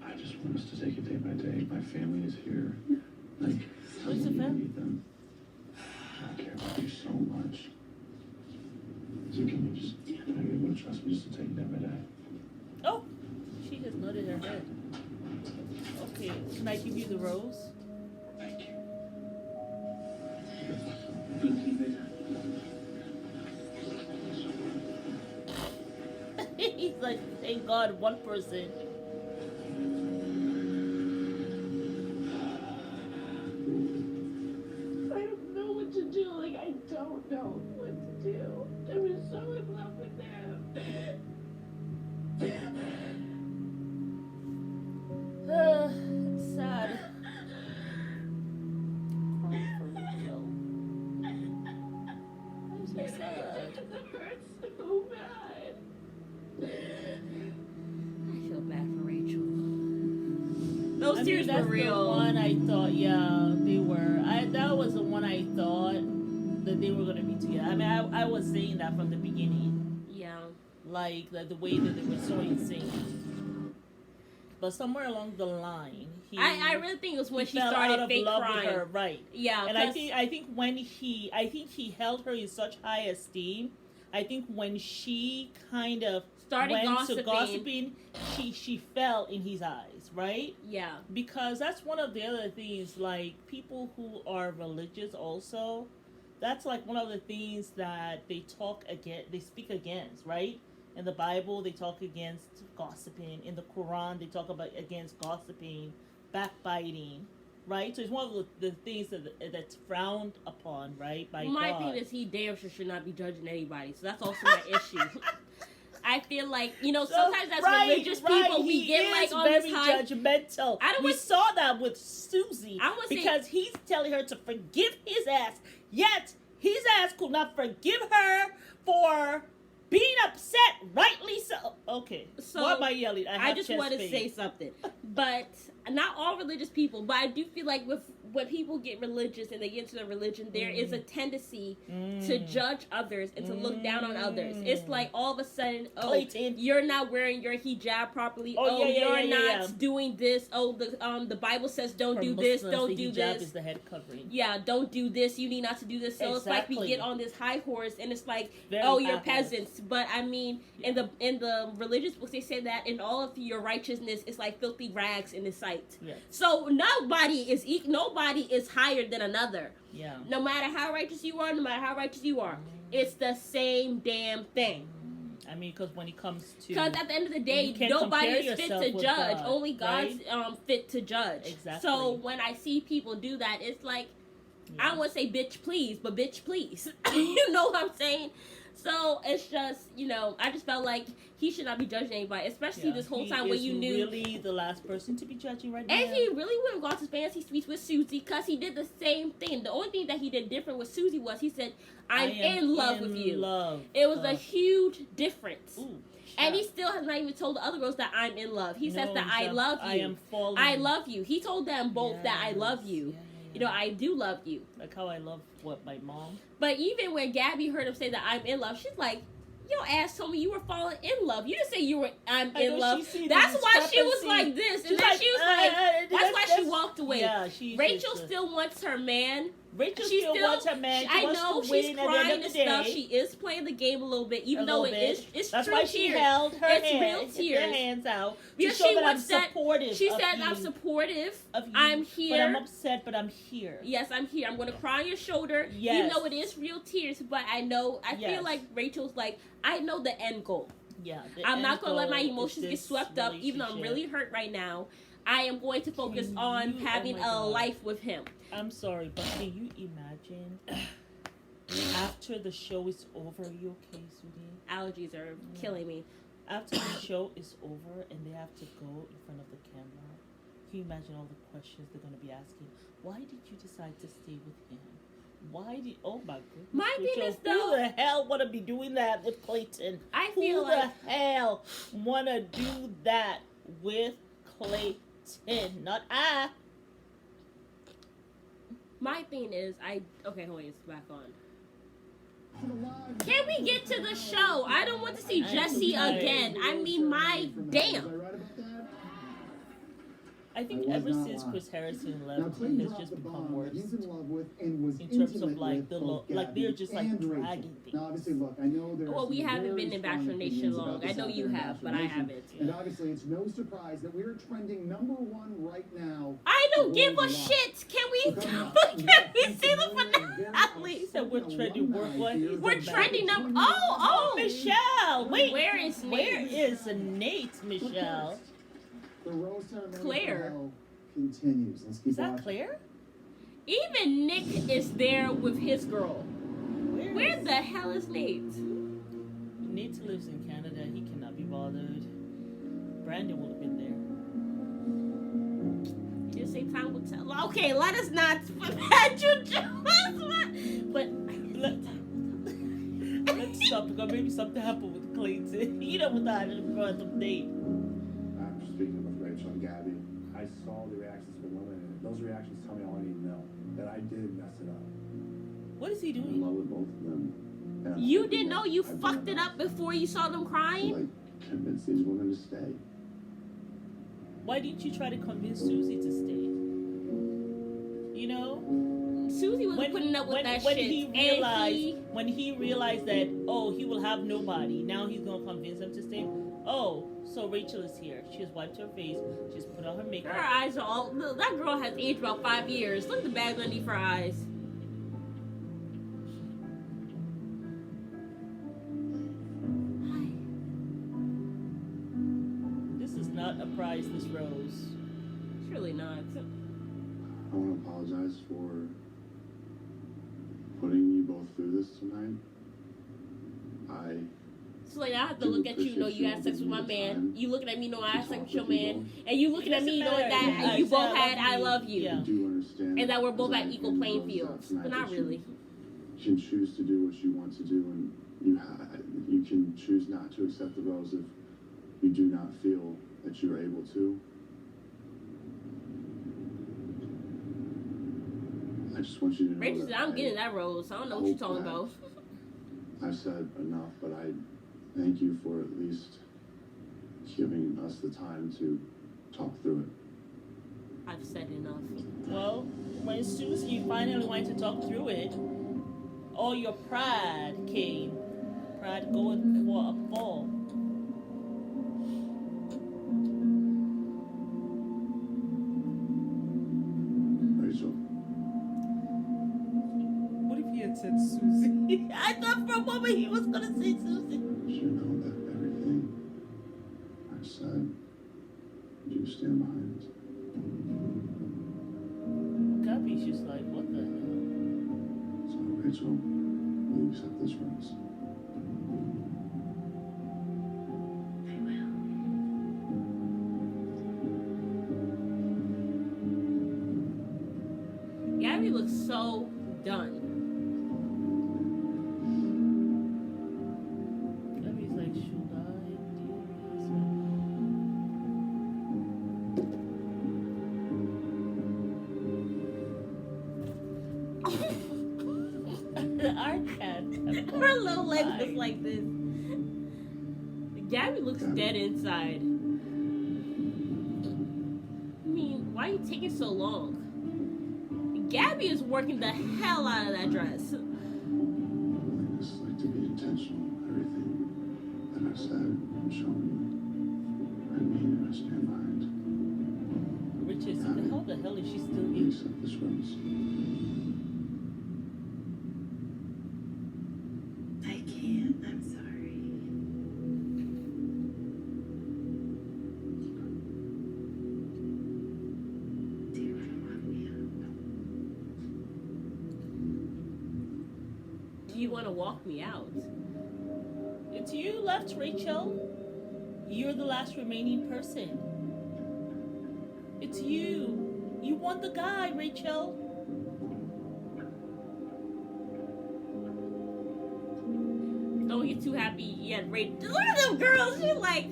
C: I just want us to take it day by day. My family is here. Like, I
B: What's the
C: want you to
B: family?
C: meet them. I care about you so much. So can you just, can I be able to trust me just to take it day by day?
B: Oh, she just nodded her head. Okay, can I give you the rose?
C: Thank you.
D: Thank you for that.
B: He's like, thank God, one person.
D: I don't know what to do. Like, I don't know what to do. I was so in love with him.
B: It's sad. Crying for real. I'm so sad.
D: It hurts so bad.
A: I feel bad for Rachel. Those tears
B: that's
A: were real.
B: The one I thought, yeah, they were. That was the one I thought that they were gonna be together. I mean, I was saying that from the beginning.
A: Yeah.
B: Like the way that they were so insane. But somewhere along the line,
A: I really think it was when she
B: fell
A: started
B: out of
A: fake
B: love
A: crying.
B: with her, right?
A: Yeah,
B: and I think when he held her in such high esteem. I think when she kind of
A: started
B: went to gossiping, she fell in his eyes, right?
A: Yeah.
B: Because that's one of the other things, like, people who are religious also, that's like one of the things that they speak against, right? In the Bible, they talk against gossiping. In the Quran, they talk against gossiping, backbiting, right? So it's one of the things that's frowned upon, right, by God.
A: My thing is, he damn sure should not be judging anybody. So that's also my issue. I feel like, sometimes as religious people, we get like on this high.
B: Very judgmental. We saw that with Susie because he's telling her to forgive his ass, yet his ass could not forgive her for being upset, rightly so. Okay, so why am I yelling?
A: I just want to say something, but not all religious people. But I do feel like when people get religious and they get into the religion, there is a tendency to judge others and to look down on others. It's like all of a sudden,
B: Clayton,
A: you're not wearing your hijab properly. You're not doing this. The Bible says don't do this, don't do this.
B: Hijab is the head covering.
A: Yeah, don't do this. You need not to do this. So it's like we get on this high horse, and it's like, you're peasants. But I mean, in the religious books, they say that in all of your righteousness, it's like filthy rags in the sight.
B: Yes.
A: So nobody is higher than another.
B: Yeah.
A: No matter how righteous you are, it's the same damn thing.
B: I mean, because when it comes to...
A: Because at the end of the day, nobody is fit to judge.
B: God,
A: only God's fit to judge.
B: Exactly.
A: So when I see people do that, it's like, I don't want to say bitch please, but bitch please. You know what I'm saying? So it's just, I just felt like he should not be judging anybody, especially this whole time when you knew.
B: He's really the last person to be judging right now.
A: And he really would have gone to fancy suites with Susie because he did the same thing. The only thing that he did different with Susie was he said, I'm in love with you. It was a huge difference. Ooh. And he still has not even told the other girls that I'm in love. He says that I love you.
B: I am falling.
A: I love you. He told them both that I love you. Yeah. I do love you.
B: Like how I love my mom.
A: But even when Gabby heard him say that I'm in love, she's like, your ass told me you were falling in love. You didn't say I'm in love. That's why she was like this. And then she was like, that's why she walked away. Yeah, Rachel still wants her man.
B: Rachel still wants her man.
A: I know she's crying and stuff. She is playing the game a little bit, even though it's
B: That's
A: true
B: why she
A: tears.
B: held her
A: Real
B: hands out.
A: Because
B: she wants that.
A: She said, I'm supportive
B: of you.
A: I'm here.
B: But I'm upset, but I'm here.
A: Yes, I'm here. I'm going to cry on your shoulder. Yes. Even though it is real tears, but I feel like Rachel's like, I know the end goal.
B: Yeah.
A: I'm not going to let my emotions get swept up, even though I'm really hurt right now. I am going to focus on having a life with him.
B: I'm sorry, but can you imagine after the show is over? Are you okay, sweetie?
A: Allergies are killing me.
B: After the show is over and they have to go in front of the camera, can you imagine all the questions they're going to be asking? Why did you decide to stay with him? Oh my goodness.
A: My thing is though,
B: who the hell want to be doing that with Clayton?
A: Who
B: the hell want to do that with Clayton? Not I.
A: My thing is, okay, hold on, it's back on. Can we get to the show? I don't want to see Jesse again. I mean, my damn.
B: I think ever since Chris Harrison left, he has just become worse in terms of like they're just like dragging things.
E: Now, obviously, look, I know
A: well, we haven't been in Bachelor Nation long. I know you have, but I haven't.
E: And obviously, it's no surprise that we're trending #1 right now.
A: I don't give a shit. Can we see the finale?
B: So we're trending.
A: We're trending number. Oh,
B: Michelle. Wait,
A: where is
B: Nate? Michelle.
E: The rose ceremony
A: Claire
E: continues. Let's keep
B: Is that Claire?
A: Even Nick is there with his girl. Where the hell is Nate?
B: Nate lives in Canada. He cannot be bothered. Brandon would have been there.
A: You just say time will tell. Okay, let us not put you just. But
B: let's stop because maybe something happened with Clayton. You know what that is because of Nate.
C: Speaking with Rachel and Gabby, I saw the reactions from women, and those reactions tell me all I need to know, that I did mess it up.
B: What is he doing?
C: I'm in love with both of them.
A: You didn't know you fucked it up before you saw them crying?
C: Like, convince these women to stay.
B: Why didn't you try to convince Susie to stay? You know?
A: Susie was putting up with that shit.
B: When he realized that, he will have nobody, now he's going to convince them to stay. Oh, so Rachel is here. She has wiped her face. She's put on her makeup.
A: Her eyes are all... Look, that girl has aged about 5 years. Look at the bags underneath her eyes.
B: This is not a priceless rose.
A: It's really not.
C: I want to apologize for putting you both through this tonight.
A: So like I have to look at you, know you had sex with my man. You looking at me, know I had sex with your man, and you looking at me, knowing that you both had I love you, and that we're both at equal playing fields, but not really.
C: You can choose to do what you want to do, and you can choose not to accept the rose if you do not feel that you are able to. I just want you to know
A: Rachel said, I'm getting that rose. I don't know what you're talking about.
C: I've said enough, but I thank you for at least giving us the time to talk through it.
A: I've said enough.
B: Well, when Susie finally wanted to talk through it, all your pride came. Pride going for a fall.
C: Rachel.
B: What if he had said Susie? I thought for a moment he was going to say Susie.
C: You should know that everything I said, you stand behind it.
B: Gabby's just like, what the hell?
C: So, Rachel, will you accept this rose?
A: Gabby looks so done.
B: Gabby's like, should I do this? Our cat.
A: Her little legs look like this. Gabby looks dead inside. I mean, why are you taking so long? Gabby is working the hell out of that dress.
C: Willingness, like to be intentional in everything that I've said and shown you. I mean and I stand behind.
B: Richard, how the hell is she still
C: Please
B: here?
C: accept this rose.
D: I can't. I'm sorry. Do you want to walk me out?
A: Do you want to walk me out?
B: It's you left, Rachel. You're the last remaining person. It's you. You want the guy, Rachel.
A: Don't get too happy yet, Ray. Look at them girls. She's like.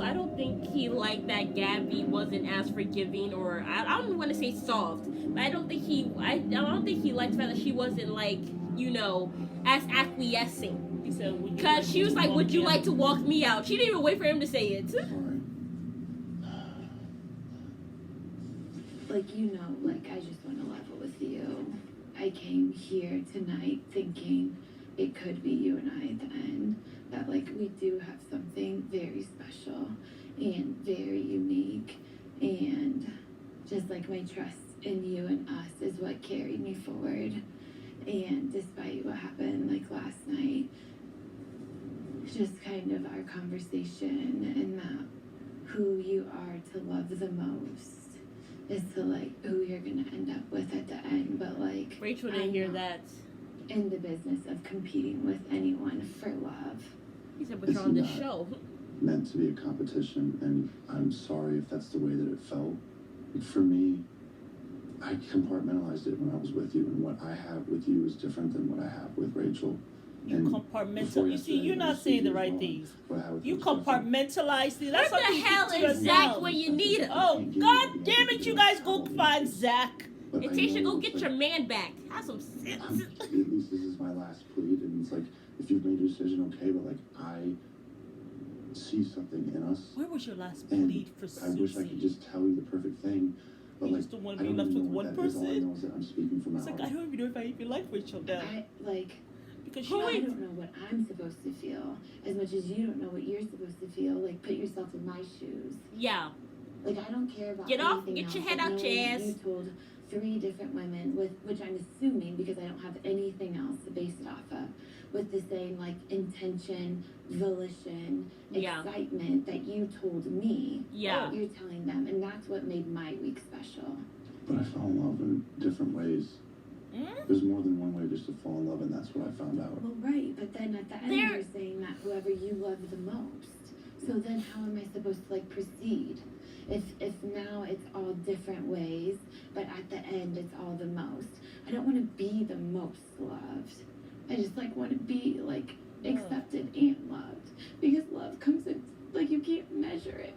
A: I don't think he liked that Gabby wasn't as forgiving, or I don't want to say soft, but I don't think he liked the fact that she wasn't like, you know, as acquiescing.
B: He said,
A: because she was like, "Would you like to walk me out?" She didn't even wait for him to say it.
C: Sorry.
D: Like, you know, like, I just want to level with you. I came here tonight thinking it could be you and I at the end. That, like, we do have something very special and very unique. And just, like, my trust in you and us is what carried me forward. And despite what happened, like, last night, just kind of our conversation and that who you are to love the most is to, like, who you're gonna end up with at the end. But, like,
A: Rachel didn't hear that.
D: In the business of competing with anyone for love.
A: He said, but you're on this show.
C: Meant to be a competition, and I'm sorry if that's the way that it felt. For me, I compartmentalized it when I was with you, and what I have with you is different than what I have with Rachel.
B: You compartmentalize. You see, you're not saying the right things. You compartmentalize things. That's
A: Where the hell is Zach when you need him?
B: Oh, God damn it, you guys go find Zach.
A: And Tasha, go get your man back. Have some sense.
C: At least this is my last plead, and it's like, if you've made your decision, okay, but like, I see something in us.
B: Where was your last
C: and
B: plead for Susie?
C: I wish I could just tell you the perfect thing, but
B: you
C: like,
B: just don't want
C: I
B: to be
C: don't
B: left
C: even
B: with
C: know
B: one
C: what that is. All I
B: person.
C: know is that I'm speaking from my
B: It's like,
C: heart.
B: I don't even know if I even like Rachel now. Because she
D: I don't know what I'm supposed to feel as much as you don't know what you're supposed to feel. Like, put yourself in my shoes.
A: Yeah.
D: Like, I don't care about
A: get off,
D: anything
A: get
D: else.
A: your head
D: Like,
A: out your ass.
D: You told 3 different women, with which I'm assuming because I don't have anything else to base it off of, with the same like intention, volition, excitement that you told me.
A: Yeah.
D: You're telling them, and that's what made my week special.
C: But I fell in love in different ways. There's more than one way just to fall in love, and that's what I found out.
D: Well, right, but then at the end you're saying that whoever you love the most. So then how am I supposed to like proceed? If now it's all different ways, but at the end it's all the most. I don't want to be the most loved. I just like want to be like accepted and loved, because love comes in like you can't measure it.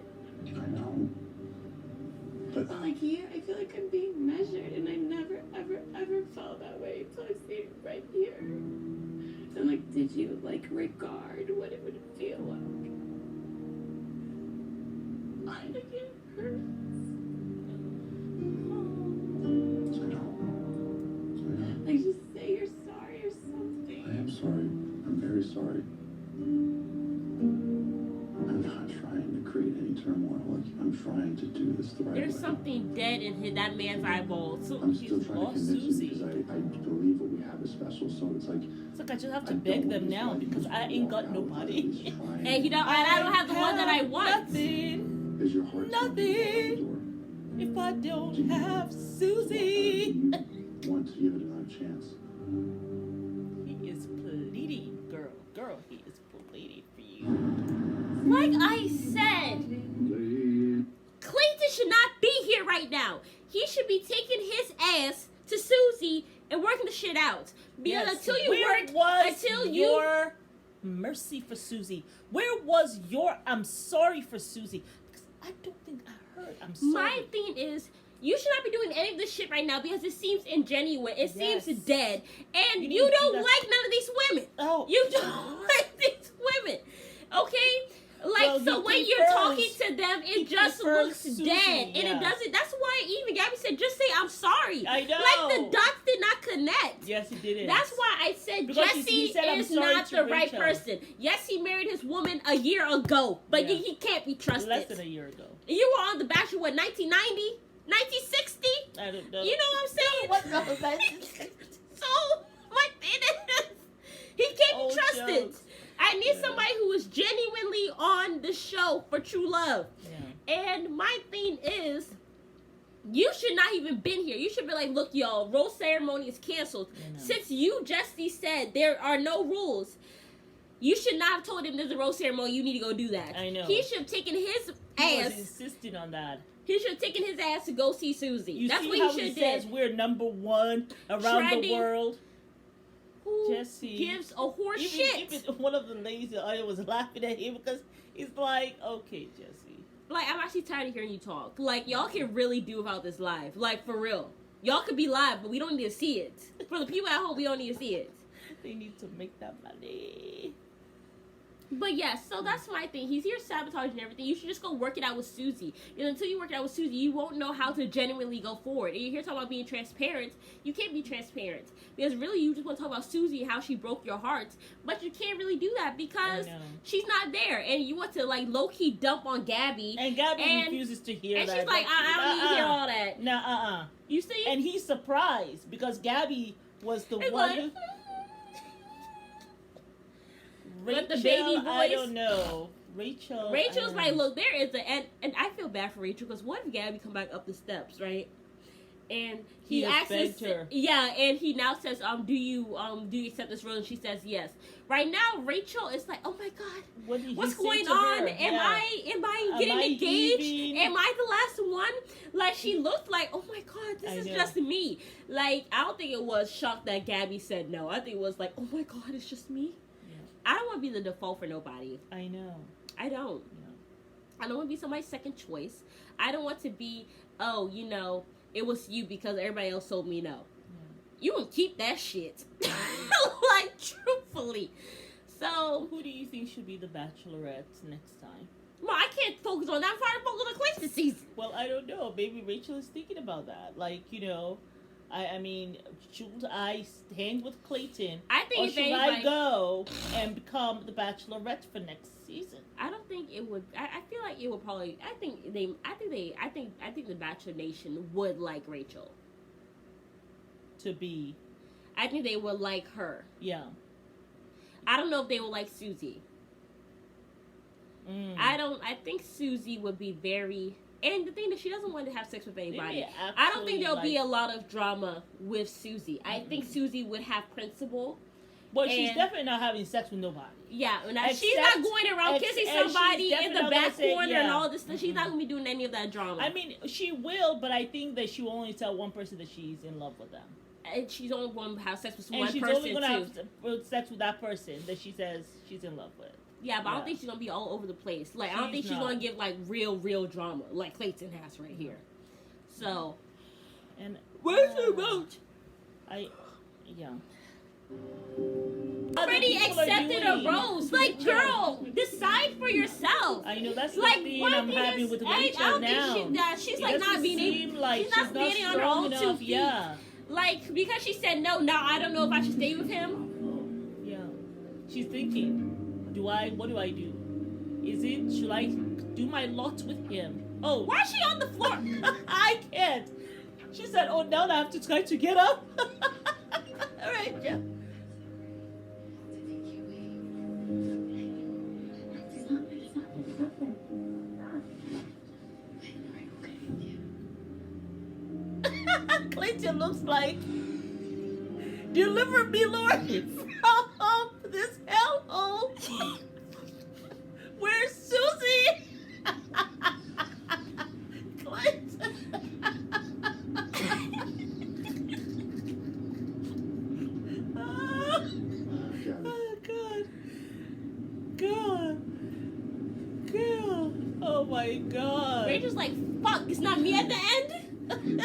C: I know. But
D: Like here, I feel like I'm being measured, and I never, ever, ever felt that way until I see it right here. And like, did you like regard what it would feel like? Like it hurts. Like, just say you're sorry or something.
C: I am sorry. I'm very sorry. I'm not trying to create any turmoil. Like, I'm trying to do this the right way.
A: There's something dead in that man's eyeballs.
C: I'm still trying to convince you because I believe what we have is special. So it's like
B: I just have to beg them now because I ain't got nobody.
A: And you know, I don't have the one that I want.
B: Nothing.
C: Is your heart
B: nothing. If I don't have Susie.
C: You want to give it another chance.
B: He is pleading, girl.
A: it right now. He should be taking his ass to Susie and working the shit out. Because until you
B: mercy for Susie? Where was your I'm sorry for Susie? Because I don't think I heard I'm sorry.
A: My thing is, you should not be doing any of this shit right now because it seems ingenuine. It seems dead. And you don't like none of these women.
B: Oh.
A: You don't like these women. Okay? Like, so when you're talking to them, it just looks Susie, dead. And it doesn't. That's why even Gabby said, just say, I'm sorry.
B: I know.
A: Like, the dots did not connect.
B: Yes, it didn't.
A: That's why I said Jesse is not the right person. Yes, he married his woman a year ago, but he can't be trusted.
B: Less than a year ago.
A: You were on The Bachelor, what, 1990? 1960?
B: I don't know.
A: You know what I'm saying?
B: What no,
A: So, my thing is, he can't be trusted.
B: Jokes.
A: I need somebody who is genuinely on the show for true love.
B: Yeah.
A: And my thing is, you should not even been here. You should be like, look, y'all, rose ceremony is canceled. Since you, Jesse, said there are no rules, you should not have told him there's a rose ceremony. You need to go do that.
B: I know.
A: He should have taken his ass.
B: He was insisting on that.
A: He should have taken his ass to go see Susie. That's what
B: he
A: should have
B: says
A: did.
B: We're number one around the world.
A: Who
B: Jesse
A: gives a horse shit?
B: Even one of the ladies in the audience was laughing at him because he's like, okay, Jesse.
A: Like, I'm actually tired of hearing you talk. Like, y'all can really do without this live. Like, for real. Y'all could be live, but we don't need to see it. For the people at home, we don't need to see it.
B: They need to make that money.
A: But yeah, so that's my thing. He's here sabotaging everything. You should just go work it out with Susie. Because until you work it out with Susie, you won't know how to genuinely go forward. And you're here talking about being transparent. You can't be transparent. Because really, you just want to talk about Susie and how she broke your heart. But you can't really do that because she's not there. And you want to, like, low-key dump on Gabby.
B: And Gabby refuses to hear that.
A: And she's like, I don't need to hear all that.
B: No,
A: You see?
B: And he's surprised because Gabby was the one who... Rachel,
A: with the baby voice.
B: I don't know. Rachel's
A: like, look, there is and I feel bad for Rachel because what if Gabby come back up the steps, right? And he asks her. Yeah, and he now says, do you accept this role? And she says yes. Right now, Rachel is like, oh my God, what's going on? Am I getting engaged?
B: Giving?
A: Am I the last one? Like, she looked like, oh my God, this is just me. Like, I don't think it was shocked that Gabby said no. I think it was like, oh my God, it's just me. I don't want to be the default for nobody.
B: I know.
A: I don't.
B: Yeah.
A: I don't want to be somebody's second choice. I don't want to be, it was you because everybody else told me no. Yeah. You can keep that shit. Like, truthfully. So.
B: Who do you think should be the Bachelorette next time?
A: Well, I can't focus on that. I'm trying to focus on the Clayton season.
B: Well, I don't know. Maybe Rachel is thinking about that. Like, I mean, should I hang with Clayton?
A: I think
B: or should I go and become the Bachelorette for next season?
A: I don't think it would. I feel like it would probably. I think the Bachelor Nation would like Rachel.
B: To be.
A: I think they would like her.
B: Yeah.
A: I don't know if they would like Susie. I think Susie would be very. And the thing that she doesn't want to have sex with anybody. I don't think there'll be a lot of drama with Susie. I think Susie would have principle.
B: Well, she's definitely not having sex with nobody.
A: Yeah, she's not going around kissing somebody in the back corner and all this stuff. She's not going to be doing any of that drama.
B: I mean, she will, but I think that she will only tell one person that she's in love with them.
A: And she's only going to have sex with one person,
B: and she's only going to have sex with that person that she says she's in love with.
A: Yeah, but I don't think she's going to be all over the place. Like, I don't think she's going to give, like, real drama, like Clayton has right here. So.
B: And
A: where's the remote? Already accepted a rose. Like, girl, decide for yourself.
B: I know, that's
A: like,
B: the thing I'm having with Rachel now.
A: She's like not being able. She's not standing on her own 2 feet. Yeah. Like, because she said no, now I don't know if I should stay with him.
B: Yeah. She's thinking. What do I do? Should I do my lot with him? Oh.
A: Why is she on the floor?
B: I can't. She said, oh, now I have to try to get up. All right, yeah. Clayton looks like, deliver me, Lord, from this hellhole. Where's Susie? Clayton. my god.
A: Rachel's like, fuck, it's not me at the end.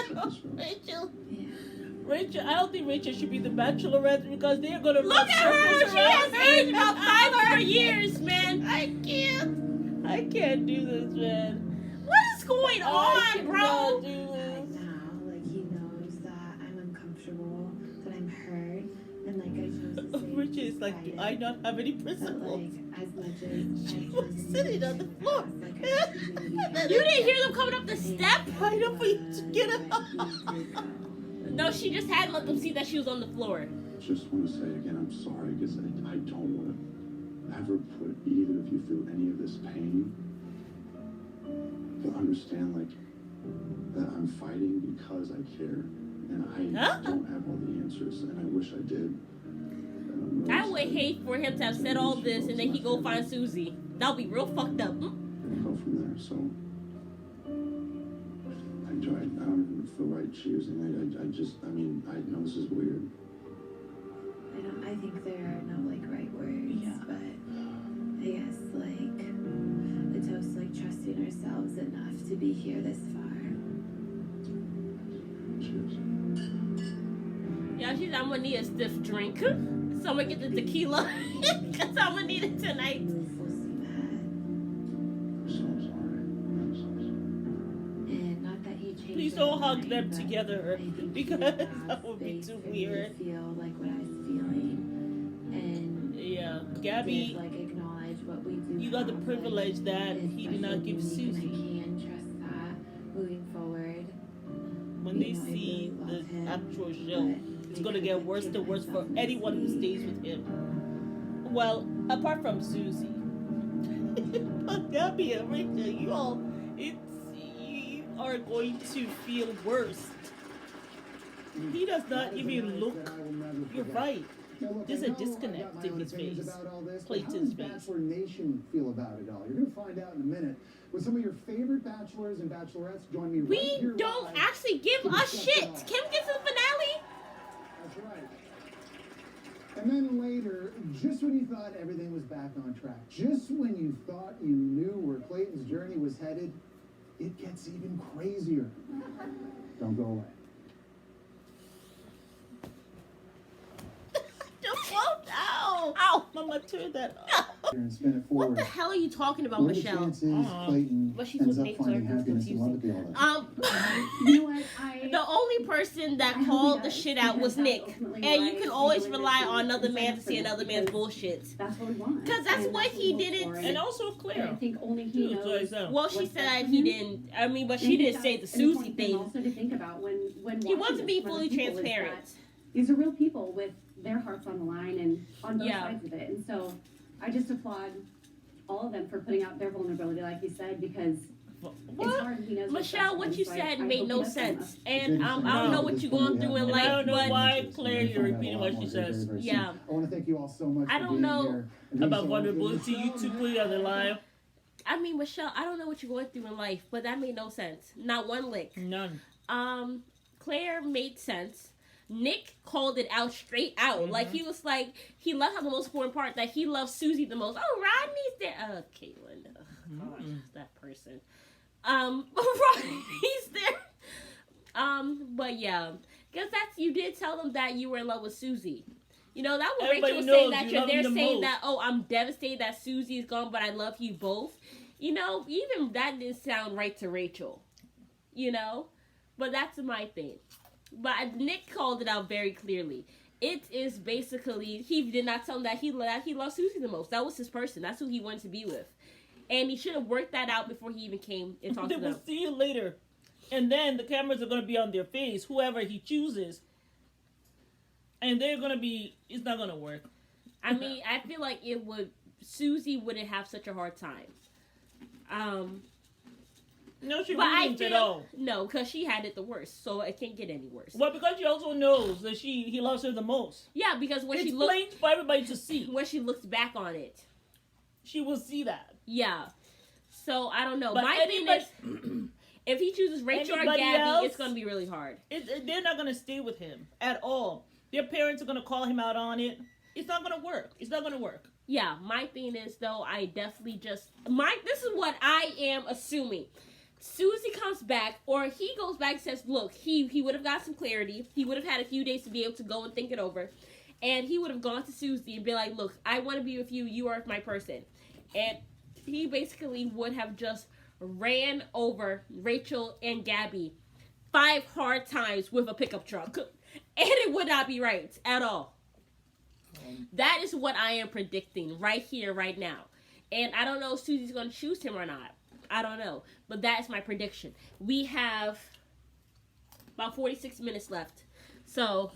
B: Rachel, I don't think Rachel should be the Bachelorette because they're gonna
A: look at her. She has aged about 5 more years, man.
B: I can't do this, man.
A: What is going on, bro?
B: Do this.
D: Now, like, he knows that I'm uncomfortable, that I'm hurt, and like I chose to stay.
B: Rachel is like, do I not have any
D: But
B: principles?
D: like, as much as
B: She was sitting on the floor.
A: You didn't hear them coming up the step?
B: I don't for you to get up.
A: No, she just had let them see that she was on the floor.
C: Just want to say again, I'm sorry because I don't want to ever put either of you through any of this pain. But understand, like, that I'm fighting because I care, and I don't have all the answers, and I wish I did.
A: I would hate for him to have said all this and then he go find Susie. That would be real fucked up.
C: Go from there. So I don't even feel right choosing. I know this is weird.
D: I think there are no like right words, but I guess like the toast like trusting ourselves enough to be here this far.
C: Cheers.
A: Yeah, I'm gonna need a stiff drink. Someone get the tequila. Because I'm gonna need it tonight.
C: I'm so sorry. I'm so sorry.
D: And not that he changed.
B: Please don't hug them together because that would be too weird.
D: Feel like what I was feeling, and
B: Yeah, Gabby,
D: like acknowledge what we do.
B: you got the privilege that he did not give
D: I
B: Susie.
D: can trust that moving forward.
B: When they see the actual show, it's gonna get worse and worse for anyone who stays with him. Well, apart from Susie. But Gabby and Rachel, you are going to feel worse. He does not even look. You're right. There's a disconnect in his face. Clayton's face.
E: How does Bachelor Nation feel about it all? You're going to find out in a minute. With some of your favorite bachelors and bachelorettes, join me right here.
A: We don't actually give a shit. Can we get to the finale?
E: That's right. And then later, just when you thought everything was back on track, just when you thought you knew where Clayton's journey was headed, it gets even crazier. Don't go away.
B: Ow! Mama, turn that off.
E: And spin it
A: What
E: forward.
A: the hell are you talking about,
E: What are the
A: Michelle?
E: chances Clayton
A: But she's
E: ends
A: with
E: up
A: Nate, so
E: finding
A: everything's
E: happiness and love at the altar?
F: You know what?
A: The only person that called the shit out was Nick. And you can always rely on another man to see another man's bullshit.
F: That's what we want.
A: Because that's what he didn't.
B: And also
F: And I
B: Claire.
F: think only he
B: Too,
F: knows.
B: so
A: Well, she
F: what's
A: said
F: best for
A: he
F: him.
A: didn't. I mean, but
F: And I
A: she
F: think
A: didn't say the
F: that's an
A: Susie
F: important
A: thing.
F: Also to think about when
A: He
F: watching
A: wants to be
F: this for
A: fully
F: other people is
A: transparent.
F: that these are real people with their hearts on the line and on both
A: Yeah.
F: sides of it. And so I just applaud all of them for putting out their vulnerability, like you said, because it's
A: What?
F: hard. He knows what's
A: Michelle,
F: best
A: what
F: for
A: you
F: him, so
A: said
F: I
A: made
F: hope
A: no
F: he does
A: sense.
F: enough.
A: And I don't know what you're going through in
B: And I
A: life,
B: don't know
A: but
B: why, Claire, you're repeating what she says.
A: Yeah.
E: I want to thank you all so much
A: I
E: for
A: don't
E: being
A: know
E: here and being
B: About
E: so
B: vulnerability,
E: open.
B: you two put it on the line.
A: I mean, Michelle, I don't know what you're going through in life, but that made no sense. Not one lick.
B: None.
A: Claire made sense. Nick called it out straight out. Like, he was like, he left out the most important part, that he loves Susie the most. Oh, Rodney's there. Caitlin. God, that person. Rodney's there. But yeah. Because you did tell them that you were in love with Susie. You know, that was
B: Everybody
A: Rachel
B: knows
A: saying that
B: you
A: you're
B: love
A: there
B: me the
A: saying
B: most.
A: that, oh, I'm devastated that Susie is gone, but I love you both. You know, even that didn't sound right to Rachel. You know? But that's my thing. But Nick called it out very clearly. It is basically, he did not tell him that he loves Susie the most. That was his person. That's who he wanted to be with. And he should have worked that out before he even came and talked
B: They
A: to
B: will
A: them.
B: see you later. And then the cameras are going to be on their face, whoever he chooses. And they're going to be, it's not going to work.
A: I mean, I feel like Susie wouldn't have such a hard time.
B: No, she
A: But I
B: wouldn't at
A: feel,
B: all.
A: no, because she had it the worst, so it can't get any worse.
B: Well, because she also knows that he loves her the most.
A: Yeah, because when
B: It's
A: she looks,
B: plain for everybody to see.
A: when she looks back on it,
B: She will see that.
A: yeah. So I don't know.
B: But
A: My thing is, if he chooses Rachel or
B: Anybody
A: Gabby,
B: else?
A: it's gonna be really hard.
B: They're not going to stay with him at all. Their parents are going to call him out on it. It's not gonna work. It's not gonna work.
A: Yeah, my thing is though, I definitely this is what I am assuming. Susie comes back, or he goes back and says, look, he would have got some clarity. He would have had a few days to be able to go and think it over. And he would have gone to Susie and be like, look, I want to be with you. You are my person. And he basically would have just ran over Rachel and Gabby 5 hard times with a pickup truck. And it would not be right at all. That is what I am predicting right here, right now. And I don't know if Susie's going to choose him or not. I don't know. But that is my prediction. We have about 46 minutes left. So,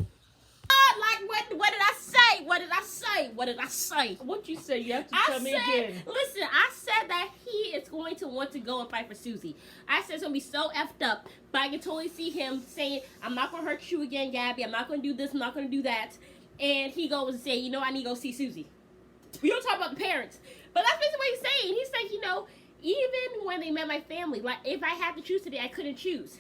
A: what did I say? What did I say? What did I say?
B: What'd you say? You have to tell me again.
A: Listen, I said that he is going to want to go and fight for Susie. I said it's going to be so effed up. But I can totally see him saying, I'm not going to hurt you again, Gabby. I'm not going to do this. I'm not going to do that. And he goes and say, you know, I need to go see Susie. We don't talk about the parents. But that's basically what he's saying. He's like, you know, even when they met my family, like, if I had to choose today, I couldn't choose.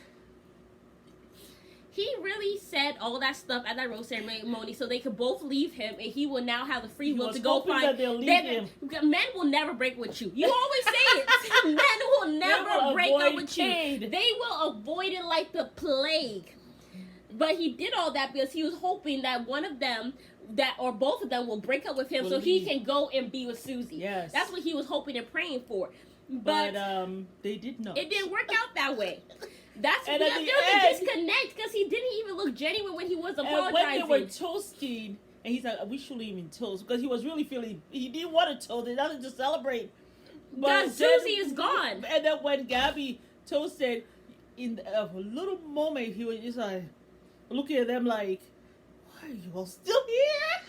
A: He really said all that stuff at that rose ceremony so they could both leave him, and he will now have the free will to go find.
B: That they'll leave him.
A: Men will never break with you. You always say it. Men will never break up with you. They will avoid it like the plague. But he did all that because he was hoping that one of them, or both of them, will break up with him so he can go and be with Susie.
B: Yes.
A: That's what he was hoping and praying for. But
B: they did not.
A: It didn't work out that way. That's there was a disconnect because he didn't even look genuine when he was apologizing.
B: And when they were toasting, and he's like, we shouldn't even toast because he was really feeling, he didn't want to toast, nothing to celebrate.
A: But Susie is gone.
B: And then when Gabby toasted, in a little moment, he was just like, looking at them like, why are you all still here?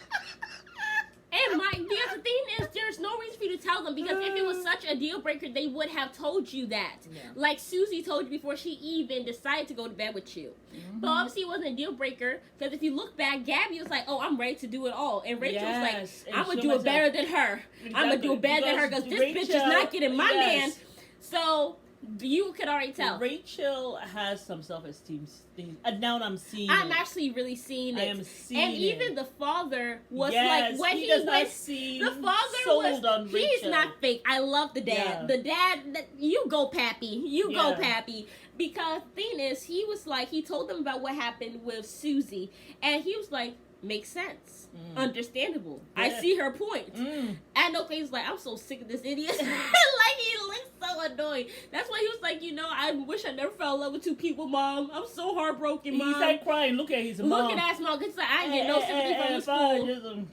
A: And the thing is, there's no reason for you to tell them because if it was such a deal breaker, they would have told you that. Yeah. Like Susie told you before she even decided to go to bed with you. Mm-hmm. But obviously it wasn't a deal breaker because if you look back, Gabby was like, oh, I'm ready to do it all. And Rachel was like, I'm going to do it better than her. Exactly. I'm going to do it better than her because this bitch is not getting my man. So you could already tell.
B: Rachel has some self-esteem things. And now I'm seeing
A: I'm actually really seeing it.
B: I am seeing
A: and even the father was like, when he went, the father was, he's not fake. I love the dad. Yeah. The dad, you go, Pappy. You go, Pappy. Because the thing is, he was like, he told them about what happened with Susie. And he was like, makes sense. Understandable. Yeah. I see her point. And no things like, I'm so sick of this idiot. Like, he looks so annoying. That's why he was like, you know, I wish I never fell in love with 2 people, Mom. I'm so heartbroken, Mom.
B: He's like crying. Look at his mom.
A: Looking at his mom. It's like, I ain't get no sympathy from the school.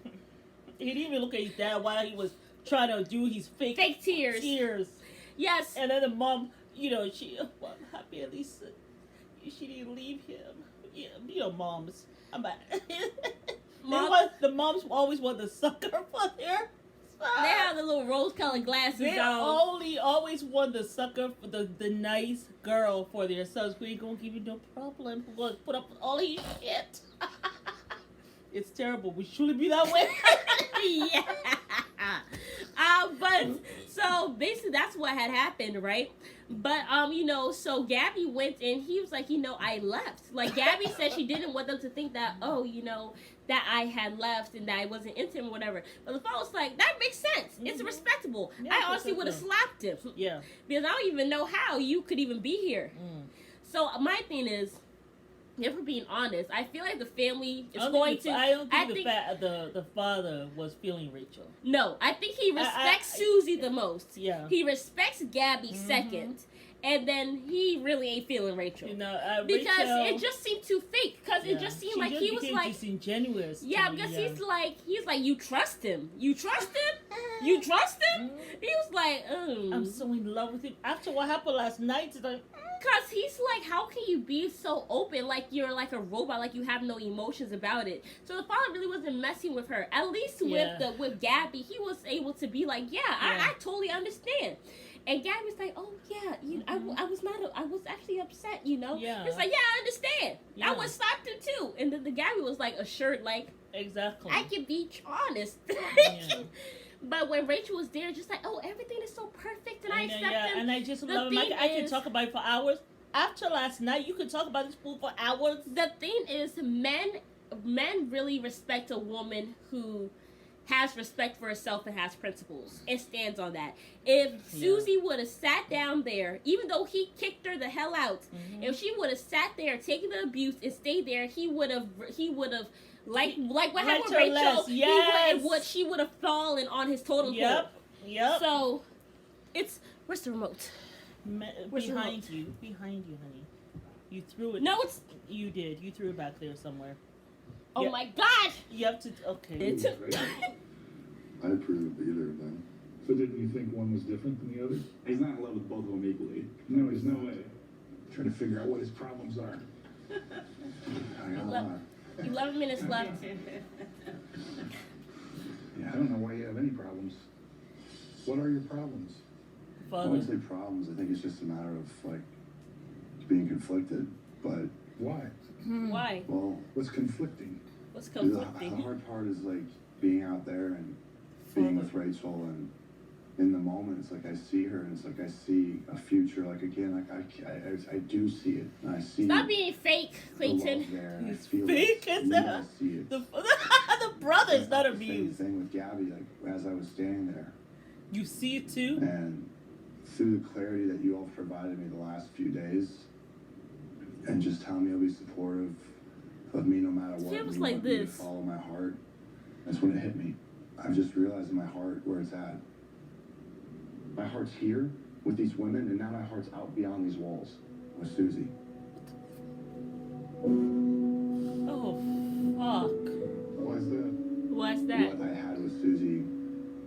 B: He didn't even look at his dad while he was trying to do his fake tears.
A: Yes.
B: And then the mom, you know, I'm happy at least she didn't leave him. Yeah, you know, moms. The moms always want the sucker for their son.
A: They have the little rose-colored glasses
B: they
A: on.
B: always want the sucker for the nice girl for their sons who ain't gonna give you no problem. Who gonna put up with all his shit. It's terrible. We shouldn't be that way.
A: Yeah. But so basically that's what had happened, right? But you know, so Gabby went and he was like, you know, I left. Like Gabby said she didn't want them to think that, oh, you know, that I had left and that I wasn't into him or whatever. But the father was like, that makes sense. Mm-hmm. It's respectable. Yeah, I honestly would have slapped him.
B: Yeah.
A: Because I don't even know how you could even be here. So my thing is, if we're being honest, I feel like the family is going to.
B: I don't think the father was feeling Rachel.
A: No, I think he respects Susie the most.
B: Yeah.
A: He respects Gabby second. And then he really ain't feeling Rachel.
B: You know,
A: because
B: Rachel,
A: it just seemed too fake. Because it just seemed like he was like
B: disingenuous.
A: Yeah, because he's like, you trust him. You trust him? You trust him? He was like,
B: I'm so in love with him. After what happened last night, it's like,
A: because he's like, how can you be so open? Like you're like a robot, like you have no emotions about it. So the father really wasn't messing with her. At least with Gabby, he was able to be like, I totally understand. And Gabby was like, oh yeah, I was actually upset, you know.
B: Yeah.
A: It's like, yeah, I understand. Yeah. I was slapped him too. And then the Gabby was like assured, like,
B: exactly.
A: I can be honest.
B: Yeah.
A: But when Rachel was there, just like, oh, everything is so perfect, and I accept him.
B: And I just love him. I can talk about it for hours. After last night, you could talk about this fool for hours.
A: The thing is, men really respect a woman who has respect for herself and has principles and stands on that. If Susie would have sat down there, even though he kicked her the hell out, if she would have sat there, taken the abuse, and stayed there, he would have like what happened with Rachel. She would have fallen on his totem pole.
B: Yep.
A: So where's the remote?
B: Behind you, honey. You threw it.
A: No,
B: you did. You threw it back there somewhere.
A: Oh my God!
B: You have to. Okay.
C: I approve of either of them.
G: So didn't you think one was different than the other?
H: He's not in love with both of them equally.
G: No, he's no way. Trying to figure out what his problems are.
C: I got a lot.
A: 11 minutes left.
G: Yeah, I don't know why you have any problems. What are your problems?
C: I wouldn't say problems. I think it's just a matter of like being conflicted. But
G: why?
A: Why?
C: Well,
G: What's conflicting?
A: What's
C: the
A: conflicting?
C: hard part is like being out there and being with Rachel, and in the moment it's like I see her and it's like I see a future. Like again, like I do see it, and I see.
A: Stop being fake,
C: the love
A: Clayton.
C: there, and I feel
B: Fake
C: it.
B: as hell.
C: I see it.
B: The brother's not
C: The same
B: abused.
C: thing with Gabby. Like as I was standing there,
B: You see it too.
C: and through the clarity that you all provided me the last few days, and just telling me you'll be supportive of me no matter what.
A: It was
C: you
A: like
C: want me to
A: this.
C: follow my heart. That's when it hit me. I've just realized in my heart where it's at. My heart's here with these women, and now my heart's out beyond these walls with Susie.
B: Oh, fuck.
G: Why's that?
A: What's that?
C: What I had with Susie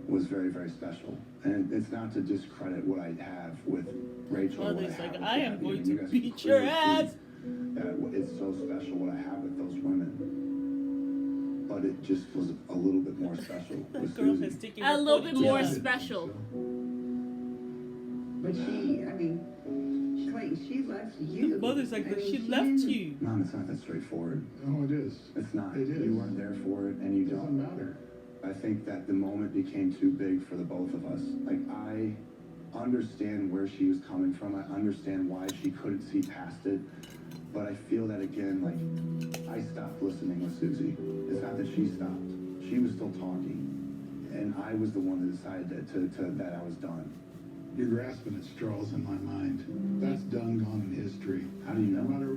C: was very, very special. And it's not to discredit what I have with Rachel.
B: Well,
C: what
B: it's
C: have
B: like,
C: with
B: I am
C: Gabby.
B: going
C: And you
B: to
C: guys
B: beat
C: can
B: your
C: clearly
B: ass.
C: see that it's so special what I have with those women. But it just was a little bit more special
B: That
C: with
B: girl
C: Susie.
B: has taken
A: A
B: her
A: little bit more
B: ponytail.
A: special.
I: But Clayton, she left you.
B: The mother's like,
I: I mean,
B: she left
I: didn't-
B: you.
C: Mom, it's not that straightforward.
G: Oh, it is.
C: It's not.
G: It is.
C: You weren't there for it, and you
G: It doesn't
C: don't.
G: matter.
C: I think that the moment became too big for the both of us. Like, I understand where she was coming from. I understand why she couldn't see past it. But I feel that, again, like, I stopped listening with Susie. It's not that she stopped. She was still talking. And I was the one that decided that I was done.
G: You're grasping at straws in my mind. That's done, gone in history.
C: How do you know?
G: No matter,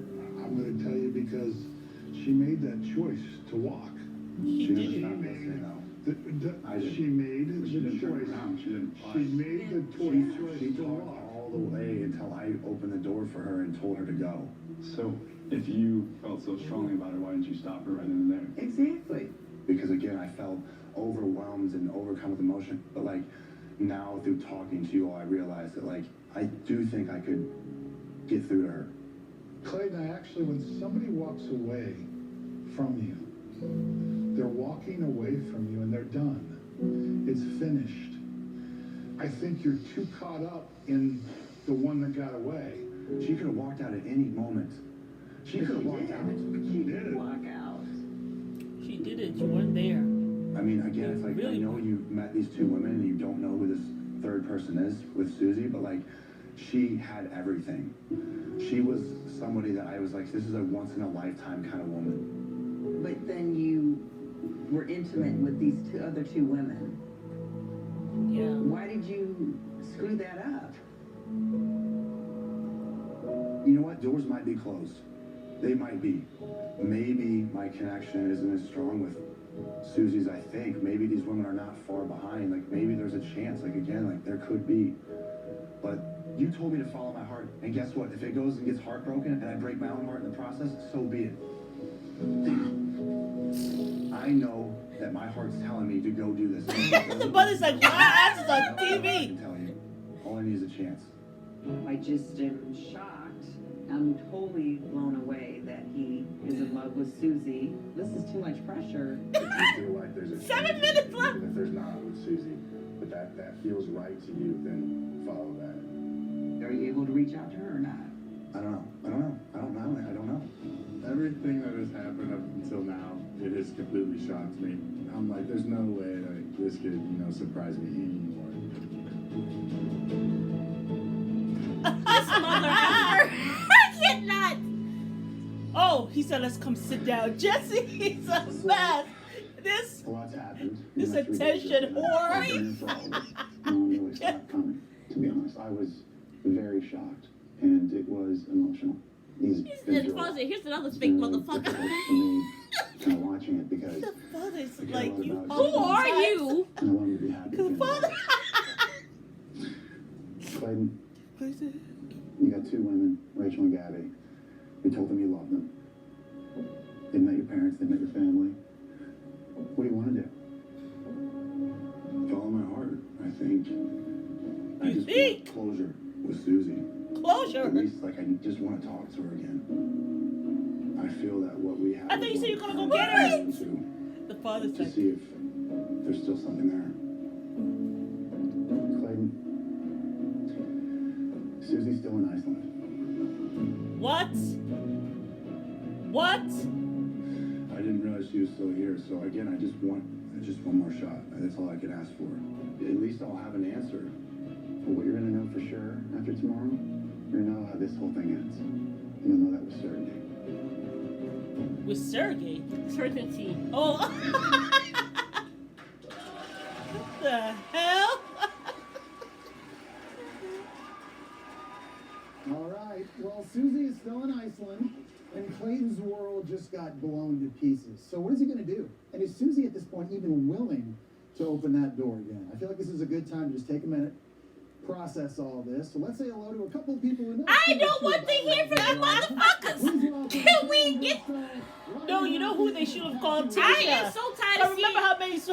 G: I'm going to tell you because she made that choice to walk.
B: She
C: She
B: did
C: was
B: it.
C: not listening, though.
G: The-
C: I did.
G: she made
H: She
G: the
H: didn't turn
G: choice.
H: around. She didn't
G: She made the choice
C: She
G: to
C: talked
G: walk.
C: all the way until I opened the door for her and told her to go.
H: So, if you felt so strongly about her, why didn't you stop her right then and there?
I: Exactly.
C: Because again, I felt overwhelmed and overcome with emotion. But like now through talking to you all, I realized that like I do think I could get through to her.
G: Clayton, when somebody walks away from you, they're walking away from you and they're done. It's finished. I think you're too caught up in the one that got away.
C: She could have walked out at any moment. She could have walked out.
I: She did walk out.
B: She did it. You weren't there.
C: I mean, again, it's like
B: Really?
C: I know you met these two women and you don't know who this third person is with Susie, but like she had everything. She was somebody that I was like, this is a once in a lifetime kind of woman.
I: But then you were intimate with these other two women.
B: Yeah.
I: Why did you screw that up?
C: You know what? Doors might be closed. They might be. Maybe my connection isn't as strong with Susie's, I think. Maybe these women are not far behind. Like, maybe there's a chance. Like, again, like, there could be. But you told me to follow my heart. And guess what? If it goes and gets heartbroken and I break my own heart in the process, so be it. I know that my heart's telling me to go do this.
B: The mother's like, my ass is on
C: I
B: TV.
C: can tell you. All I need is a chance.
I: I just am shocked. I'm totally blown away that he is in love with Susie. This is too much pressure.
C: If you feel like there's a
A: 7 minutes left.
C: If there's not with Susie, but that feels right to you, then follow that.
I: Are you able to reach out to her or not?
C: I don't know.
H: Everything that has happened up until now, it has completely shocked me. I'm like, there's no way like this could, surprise me anymore.
A: This mother effer. I cannot.
B: Oh, he said, let's come sit down. Jesse, he's a mess. This.
C: A lot's happened.
B: This attention whore.
C: I've been in for all of it. No one really saw it coming. To be honest, I was very shocked, and it was emotional.
A: Here's another fake motherfucker.
C: For me, kind of watching it because
B: The father's
C: I care
B: like,
C: a lot
B: you.
C: about
A: Who are you?
C: and I want him to be happy.
B: The
C: again.
B: father.
C: Clayton,
B: What is it?
C: you got two women, Rachel and Gabby. You told them you loved them. They met your parents, they met your family. What do you want to do?
H: Follow my heart, I think. I
B: You
H: just
B: think?
H: want closure with Susie.
B: Closure.
H: At least, like, I just want to talk to her again. I feel that what we have.
B: I thought you said you were gonna go get her. The father's
H: To
B: like,
H: see if there's still something there.
C: Clayton, Susie's still in Iceland.
B: what? What?
H: I didn't realize she was still here, so again, I just want one more shot. That's all I could ask for.
C: At least I'll have an answer. But what you're gonna know for sure after tomorrow, you're gonna know how this whole thing ends. You'll know that with certainty.
B: With Sergey.
A: Certainty.
B: Oh. What the hell?
E: All right. Well, Susie is still in Iceland, and Clayton's world just got blown to pieces. So what is he going to do? And is Susie at this point even willing to open that door again? I feel like this is a good time to just take a minute, process all this. So let's say hello to a couple of people who know.
A: I don't want to hear from you motherfuckers. Can we get?
B: No, you know who they should have called Tisha.
A: I am so tired
B: I
A: of seeing.
B: remember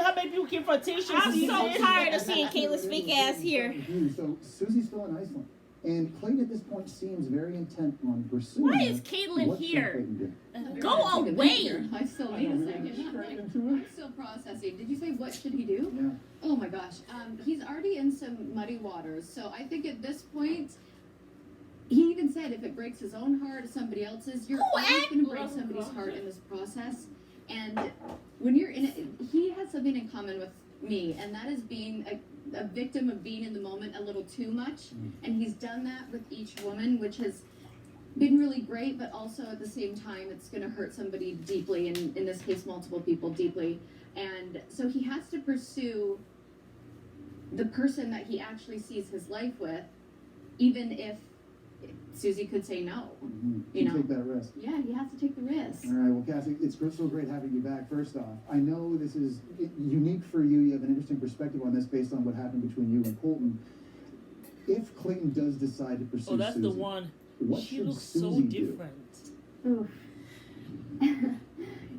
B: how many people came for Tisha.
A: I'm so tired of seeing Kayla's fake ass here.
E: So Susie's still in Iceland. And Clayton at this point seems very intent on pursuing.
A: Why is
E: her.
A: Caitlin
E: What should
A: here?
E: Clayton do?
A: Go away.
D: I still need a second. I'm still processing. Did you say what should he do?
E: Yeah.
D: Oh my gosh. He's already in some muddy waters. So I think at this point, he even said if it breaks his own heart or somebody else's, you're always going to break somebody's heart in this process. And when you're in it, he has something in common with me, and that is being a victim of being in the moment a little too much. And he's done that with each woman, which has been really great, but also at the same time, it's going to hurt somebody deeply, and in this case, multiple people deeply. And so he has to pursue the person that he actually sees his life with, even if Susie could say no.
E: Mm-hmm.
D: You know?
E: Take that risk.
D: Yeah, he has to take the risk.
E: All right, well, Cassie, it's so great having you back. First off, I know this is unique for you. You have an interesting perspective on this based on what happened between you and Colton. If Clayton does decide to pursue
B: Oh, that's
E: Susie,
B: the one.
E: what
B: She
E: should
B: looks
E: Susie
B: so
E: do?
B: different.
F: Oof.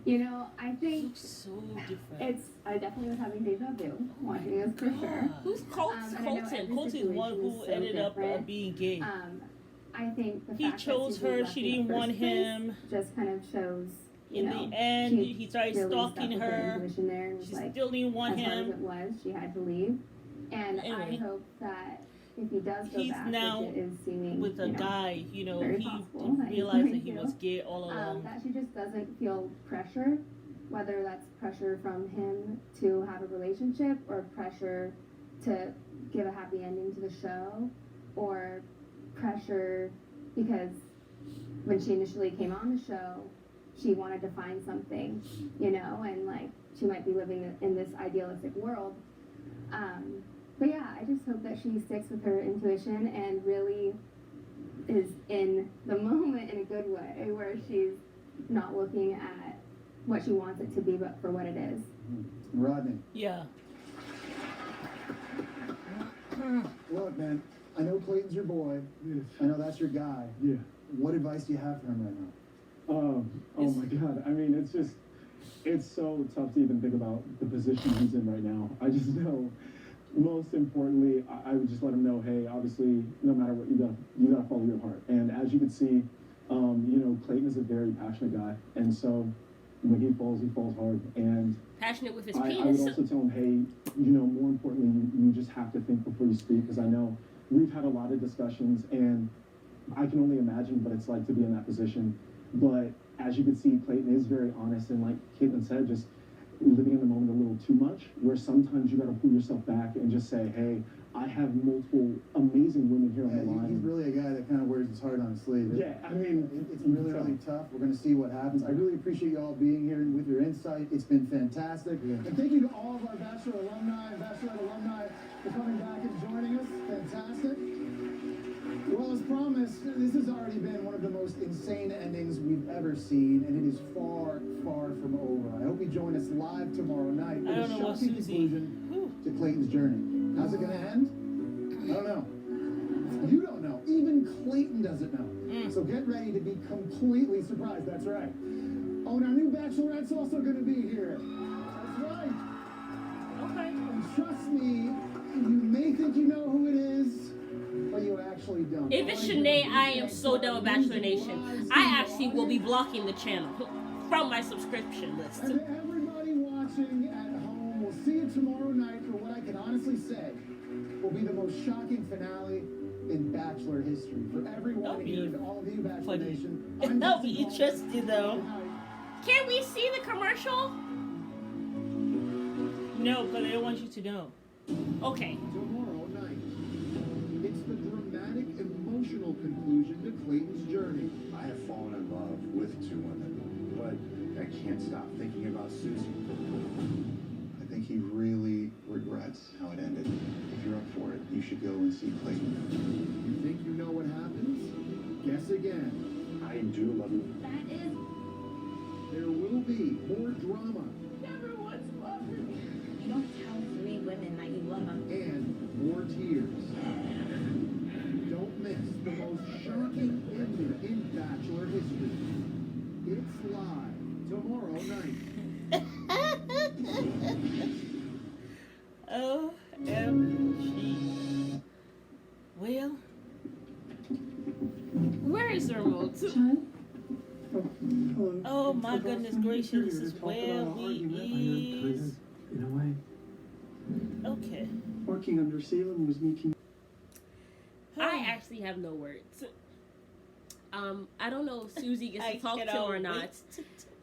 F: You know, I
B: She
F: think
B: looks so different.
F: I definitely was having deja vu watching this for sure.
A: Who's Colton?
F: And I know
A: Colton.
F: every
B: Colton's the one
F: situation
B: who
F: is so
B: ended up
F: different.
B: being gay.
F: I think the
B: He
F: fact
B: chose
F: that Susie
B: her.
F: left
B: She
F: in the
B: didn't want
F: first place
B: him.
F: just kind of shows, you
B: In
F: know,
B: the end,
F: she
B: he started
F: really
B: stalking
F: stuck with
B: her.
F: intuition there and was
B: She
F: like,
B: still didn't want
F: as hard as
B: him.
F: it was, she had to leave. And
B: Anyway.
F: I hope that if he does go
B: He's
F: back,
B: now
F: which it is seeming,
B: With a
F: you know,
B: guy, you know,
F: very
B: he
F: possible that he's
B: realized that
F: going
B: he
F: to.
B: was gay all along.
F: that she just doesn't feel pressure, whether that's pressure from him to have a relationship or pressure to give a happy ending to the show, or pressure because when she initially came on the show, she wanted to find something, you know, and like she might be living in this idealistic world. But yeah, I just hope that she sticks with her intuition and really is in the moment in a good way, where she's not looking at what she wants it to be, but for what it is.
E: Rodney,
B: Yeah.
E: look, man, I know Clayton's your boy.
J: Yes.
E: I know that's your guy.
J: Yeah.
E: What advice do you have for him right now?
J: Oh my God. I mean, it's so tough to even think about the position he's in right now. I just know, most importantly, I would just let him know, hey, obviously, no matter what, you gotta follow your heart. And as you can see, you know, Clayton is a very passionate guy, and so when he falls hard. And
A: Passionate with his
J: I would
A: penis.
J: also tell him, hey, you know, more importantly, you just have to think before you speak, because I know we've had a lot of discussions, and I can only imagine what it's like to be in that position. But as you can see, Clayton is very honest, and like Caitlin said, just living in the moment a little too much, where sometimes you got to pull yourself back and just say, hey, I have multiple amazing women here on the line.
E: He's really a guy that kind of wears his heart on his sleeve.
J: Yeah, I mean,
E: it's really, really tough. We're going to see what happens. I really appreciate you all being here and with your insight. It's been fantastic. Yeah. And thank you to all of our Bachelor alumni and Bachelorette alumni for coming back and joining us. Fantastic. Well, as promised, this has already been one of the most insane endings we've ever seen, and it is far, far from over. I hope you join us live tomorrow night with a shocking conclusion to Clayton's journey. How's it going to end? I don't know. You don't know. Even Clayton doesn't know. So get ready to be completely surprised. That's right. Oh, and our new Bachelorette's also going to be here. That's right.
A: Okay.
E: And trust me, you may think you know who it is, but you actually don't.
A: If it's Shanae, I am so done with Bachelor Nation. I actually will be blocking the channel from my subscription list.
E: And to everybody watching at home, we'll see you tomorrow night for what I can honestly say will be the most shocking finale in Bachelor history. For everyone here and all of you, Bachelor Nation,
B: That'll be interesting, though.
A: Can we see the commercial?
B: No, but I don't want you to know.
A: Okay.
C: Tomorrow night, it's the dramatic, emotional conclusion to Clayton's journey. I have fallen in love with two women, but I can't stop thinking about Susie. I think he really regrets how it ended. If you're up for it, you should go and see Clayton. You think you know what happens? Guess again. I do love you.
D: That is
C: There will be more drama
D: never once loved me.
K: You don't tell 3 women that you love them.
C: and more tears. Don't miss the most shocking ending in Bachelor history. It's live tomorrow night.
B: OMG. Well,
A: Where is the remote?
B: oh my goodness gracious, this is where we is.
J: In a way,
B: Okay.
J: working under Salem was making.
A: I actually have no words. I don't know if Susie gets to talk to him or not.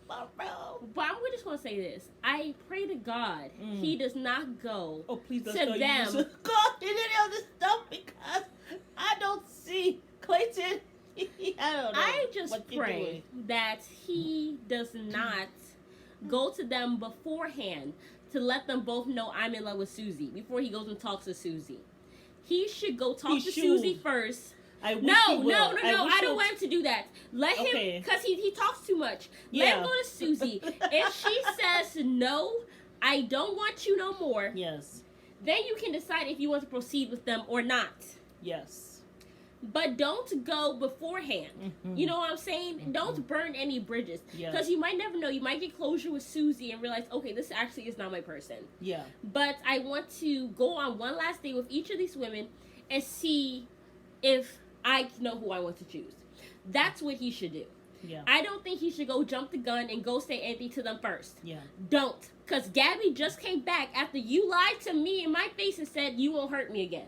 B: Tomorrow.
A: But I'm just gonna say this. I pray to God he does not go
B: Oh, please don't
A: to
B: tell
A: them.
B: you God in any of this stuff because I don't see Clayton. I don't know.
A: I just
B: what you're
A: pray
B: doing.
A: that he does not go to them beforehand to let them both know I'm in love with Susie before he goes and talks to Susie. He should go talk to Susie first.
B: I wish
A: No,
B: he will.
A: I don't
B: he'll-
A: want him to do that. Let him,
B: Okay.
A: because he talks too much. Let
B: Yeah.
A: him go to Susie. If she says, no, I don't want you no more,
B: Yes.
A: then you can decide if you want to proceed with them or not.
B: Yes.
A: But don't go beforehand. You know what I'm saying? Don't burn any bridges.
B: Yes.
A: Because you might never know. You might get closure with Susie and realize, okay, this actually is not my person.
B: Yeah.
A: But I want to go on one last date with each of these women and see if I know who I want to choose. That's what he should do.
B: Yeah.
A: I don't think he should go jump the gun and go say anything to them first.
B: Yeah.
A: Don't. Because Gabby just came back after you lied to me in my face and said you won't hurt me again.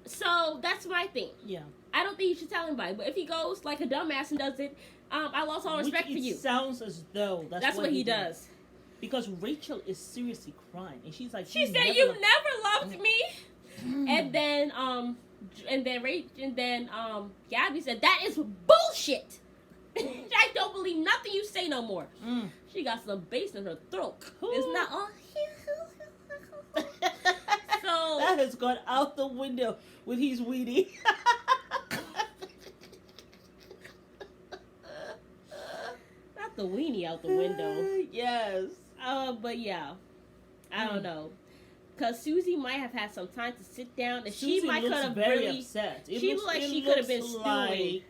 A: So that's my thing.
B: Yeah.
A: I don't think you should tell anybody. But if he goes like a dumbass and does it, I lost all respect for you.
B: It sounds as though that's
A: what he does.
B: Because Rachel is seriously crying, and she's like,
A: She said you never loved me, and then Gabby said that is bullshit. I don't believe nothing you say no more. She got some bass in her throat. It's not all. So
B: that has gone out the window with his weenie.
A: Not the weenie out the window.
B: Yes.
A: But yeah, I don't know. Because Susie might have had some time to sit down, and
B: Susie
A: she might could have
B: very
A: really
B: upset.
A: She looked like she could have been stewing.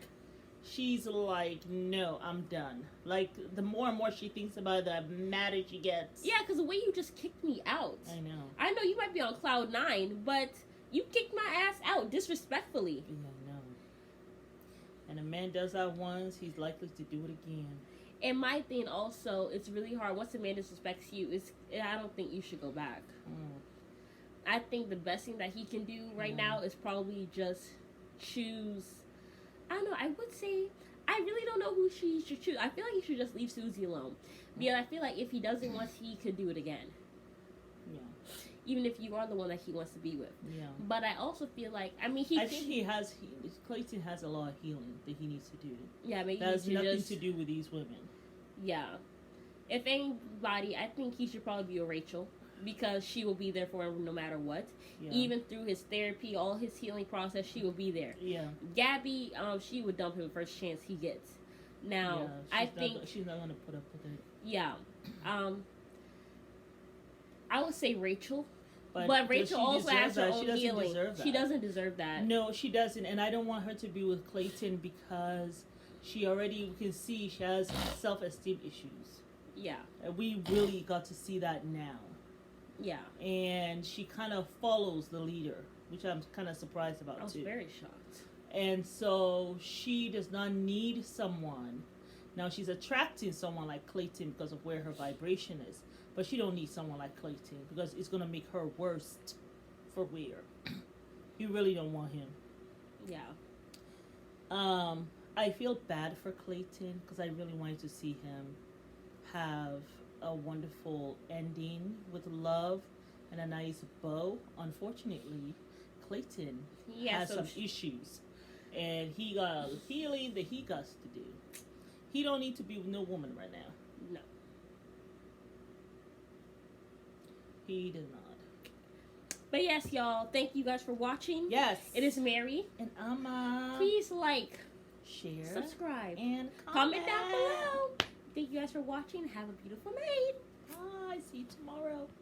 B: She's like, no, I'm done. Like, the more and more she thinks about it, the madder she gets.
A: Yeah, because the way you just kicked me out.
B: I know.
A: I know you might be on cloud 9, but you kicked my ass out disrespectfully.
B: Yeah, I know. And a man does that once, he's likely to do it again.
A: And my thing also, it's really hard. Once a man disrespects you, I don't think you should go back. I think the best thing that he can do right now is probably just choose. I don't know. I would say I really don't know who she should choose. I feel like he should just leave Susie alone. Because I feel like if he doesn't want, he could do it again.
B: Yeah.
A: Even if you are the one that he wants to be with.
B: Yeah.
A: But I also feel like, I think
B: Clayton has a lot of healing that he needs to do.
A: Yeah, but
B: that has nothing to do with these women.
A: Yeah. If anybody, I think he should probably be with Rachel. Because she will be there for him no matter what. Yeah. Even through his therapy, all his healing process, she will be there.
B: Yeah.
A: Gabby, she would dump him first chance he gets. Now, I think
B: she's not gonna put up with it.
A: Yeah. I would say Rachel. But Rachel also has her own healing. She doesn't deserve that.
B: No, she doesn't. And I don't want her to be with Clayton because she already can see she has self-esteem issues.
A: Yeah.
B: And we really got to see that now.
A: Yeah.
B: And she kind of follows the leader, which I'm kind of surprised about,
A: I was
B: too.
A: very shocked.
B: And so she does not need someone. Now, she's attracting someone like Clayton because of where her vibration is. But she don't need someone like Clayton because it's going to make her worse for wear. You really don't want him.
A: Yeah.
B: I feel bad for Clayton because I really wanted to see him have a wonderful ending with love and a nice bow. Unfortunately, Clayton has some issues, and he got healing that he got to do. He don't need to be with no woman right now.
A: No,
B: he does not.
A: But yes, y'all, thank you guys for watching.
B: Yes,
A: it is Mary
B: and Amma.
A: Please like,
B: share,
A: subscribe,
B: and
A: comment down below. Thank you guys for watching. Have a beautiful night.
B: Bye. See you tomorrow.